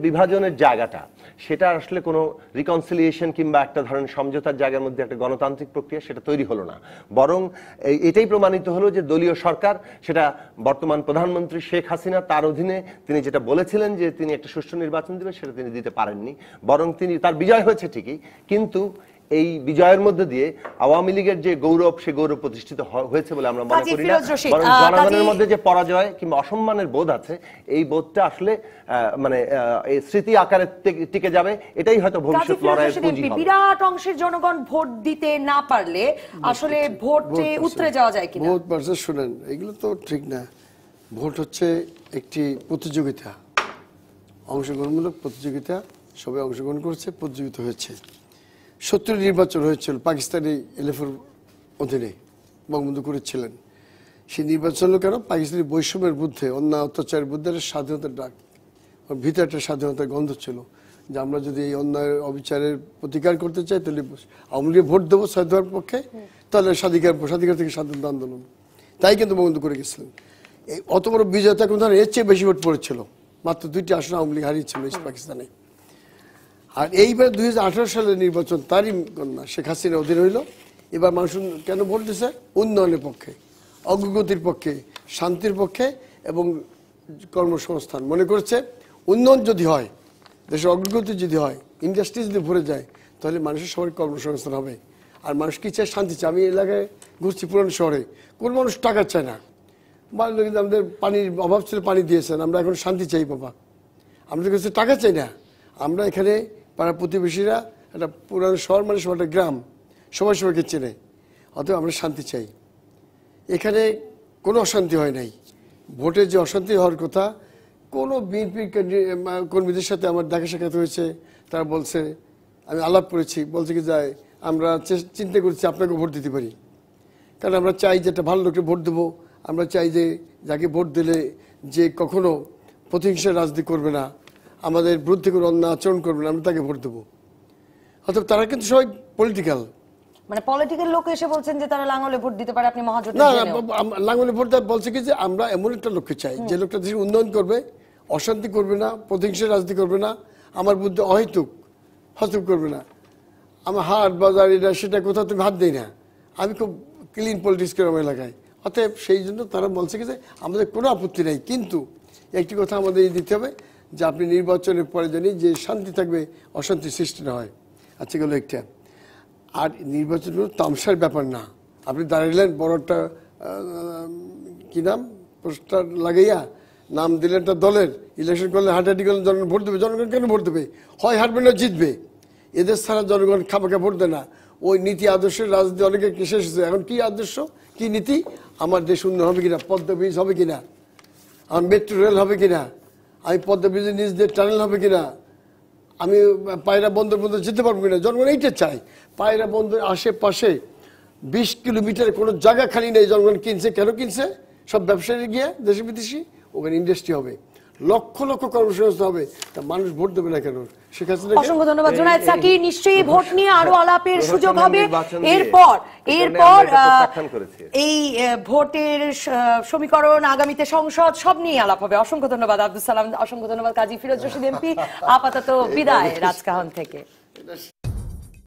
Speaker 4: বিভাজনের জায়গাটা, সেটা আসলে কোনো রিকনসিলিয়েশন কিংবা একটা ধরনের সমঝোতার জায়গার মধ্যে একটা গণতান্ত্রিক প্রক্রিয়া সেটা তৈরি হলো না, বরং এটাই প্রমাণিত হলো যে দলীয় সরকার, সেটা বর্তমান প্রধানমন্ত্রী শেখ হাসিনা, তার অধীনে তিনি যেটা বলেছিলেন যে তিনি একটা সুষ্ঠু নির্বাচন দেবেন, সেটা তিনি দিতে পারেননি। বরং তার বিজয় হয়েছে ঠিকই, কিন্তু এই বিজয়ের মধ্যে দিয়ে আওয়ামী লীগের যে গৌরব, সে গৌরব প্রতিষ্ঠিত হয়েছে বলে আমরা মনে করি না, বরং জনগণের মধ্যে যে পরাজয় কিংবা অসম্মানের বোধ আছে, এই বোধটা আসলে মানে এই স্মৃতি আকারে টিকে যাবে, এটাই হয়তো ভবিষ্যৎ লড়াইয়ের পুঁজি হবে।
Speaker 1: বিরাট অংশের জনগণ ভোট দিতে না পারলে আসলে ভোটে উতরে যাওয়া যায় কিনা?
Speaker 2: ভোট ভার্সেস, শুনেন, এগুলো তো ঠিক না। ভোট হচ্ছে একটি প্রতিযোগিতা, অংশগ্রহণমূলক প্রতিযোগিতা, সবাই অংশগ্রহণ করেছে, প্রতিযোগিতা হয়েছে। 70 নির্বাচন হয়েছিল পাকিস্তানি এলএফের অধীনে, বঙ্গবন্ধু করেছিলেন। সেই নির্বাচন হলো কেন? পাকিস্তানি বৈষম্যের বিরুদ্ধে, অন্যায় অত্যাচারের বিরুদ্ধে স্বাধীনতার ডাক, ভিতরে একটা স্বাধীনতার গন্ধ ছিল যে আমরা যদি এই অন্যায় অবিচারের প্রতিকার করতে চাই তাহলে আওয়ামী লীগে ভোট দেবো স্বাধীনতার পক্ষে, তাহলে স্বাধিকার থেকে স্বাধীনতা আন্দোলন, তাই কিন্তু বঙ্গবন্ধু করে গেছিলেন। এই অত বড় বিজয়তা কিন্তু এর চেয়ে বেশি ভোট পড়েছিল, মাত্র 2টি আসন আওয়ামী লীগ হারিয়েছিল পাকিস্তানে। আর এইবার 2018 সালের নির্বাচন তারই কন্যা শেখ হাসিনার অধীন হইল। এবার মানুষ কেন ভোট দিচ্ছে? উন্নয়নের পক্ষে, অগ্রগতির পক্ষে, শান্তির পক্ষে এবং কর্মসংস্থান। মনে করছে উন্নয়ন যদি হয়, দেশের অগ্রগতি যদি হয়, ইন্ডাস্ট্রি যদি ভরে যায়, তাহলে মানুষের সবার কর্মসংস্থান হবে। আর মানুষ কি চায়? শান্তি চায়। আমি এলাকায় ঘুরছি, পুরানো শহরে কোন মানুষ টাকা চায় না। আমাদের পানির অভাব ছিল, পানি দিয়েছেন, আমরা এখন শান্তি চাই বাবা, আমাদের কাছে টাকা চাই না। আমরা এখানে পাড়া প্রতিবেশীরা, একটা পুরানো শহর মানে সব একটা গ্রাম, সবাই সবাইকে চেনে, অতএব আমরা শান্তি চাই। এখানে কোনো অশান্তি হয় নাই। ভোটে যে অশান্তি হওয়ার কথা, কোনো বিএনপি কর্মীদের সাথে আমার দেখা সাক্ষাৎ হয়েছে, তারা বলছে, আমি আলাপ করেছি, বলছে কি যায় আমরা চিন্তা করছি আপনাকে ভোট দিতে পারি, কারণ আমরা চাই যে একটা ভালো লোককে ভোট দেবো। আমরা চাই যে যাকে ভোট দিলে যে কখনো প্রতিহিংসার রাজনীতি করবে না, আমাদের বিরুদ্ধে কোনো অন্যায় আচরণ করবে না, আমরা তাকে ভোট দেবো। অর্থাৎ তারা কিন্তু সবাই পলিটিক্যাল,
Speaker 1: মানে পলিটিক্যাল লোক এসে বলছেন যে তারা লাঙ্গলে ভোট দিতে পারে, আপনি মহাজোট
Speaker 2: না লাঙ্গলে ভোট দেওয়া বলছে কি যে আমরা এমন একটা লোককে চাই যে লোকটা দেশের উন্নয়ন করবে, অশান্তি করবে না, প্রতিহিংসার রাজনীতি করবে না, আমার বুদ্ধি অহেতুক হস্তক্ষেপ করবে না। আমার হাট বাজার এটা সেটা কোথাও তুমি হাত দিই না, আমি খুব ক্লিন পলিটিক্স করি আমার এলাকায়। অতএব সেই জন্য তারা বলছে কি যে আমাদের কোনো আপত্তি নেই, কিন্তু একটি কথা আমাদের দিতে হবে যে আপনি নির্বাচনের পরে জানি যে শান্তি থাকবে, অশান্তি সৃষ্টি না হয়। আচ্ছা গেল একটা। আর নির্বাচন কোনো তামসার ব্যাপার না। আপনি দাঁড়ালেন বড় একটা কি নাম পোস্টার লাগাইয়া নাম দিলেন একটা দলের, ইলেকশন করলে হাঁটাহাঁটি করলে জনগণ ভোট দেবে। জনগণ কেন ভোট দেবে? হয় হারবে না জিতবে। এদের ছাড়া জনগণ খামাখা ভোট দেয় না। ওই নীতি আদর্শের রাজনীতি অনেকে কেসে এসেছে। এখন কি আদর্শ, কি নীতি? আমার দেশ উন্নয়ন হবে কিনা, পদ্মা ব্রিজ হবে কিনা, আমার মেট্রো রেল হবে কিনা, আমি পদ্মা ব্রিজের নিচ দিয়ে টানেল হবে কিনা, আমি পায়রা বন্দর পর্যন্ত যেতে পারবো কিনা। জনগণ এইটা চায়। পায়রা বন্দর আশেপাশে 20 কিলোমিটারে কোনো জায়গা খালি নেই। জনগণ কিনছে, কেন কিনছে? সব ব্যবসায়ী গিয়ে দেশি বিদেশি, ওখানে ইন্ডাস্ট্রি হবে, লক্ষ লক্ষ কর্মসংস্থান হবে, তা মানুষ ভোট দেবে না কেন?
Speaker 1: অসংখ্য ধন্যবাদ জুনায়েদ সাকি। নিশ্চয়ই ভোট নিয়ে আরো আলাপের সুযোগ হবে।
Speaker 4: এরপর
Speaker 1: এই ভোটের সমীকরণ, আগামীতে সংসদ, সব নিয়ে আলাপ হবে। অসংখ্য ধন্যবাদ আব্দুল সালাম, অসংখ্য ধন্যবাদ কাজী ফিরোজ রশিদ এমপি। আপাতত বিদায় রাজকাহন থেকে।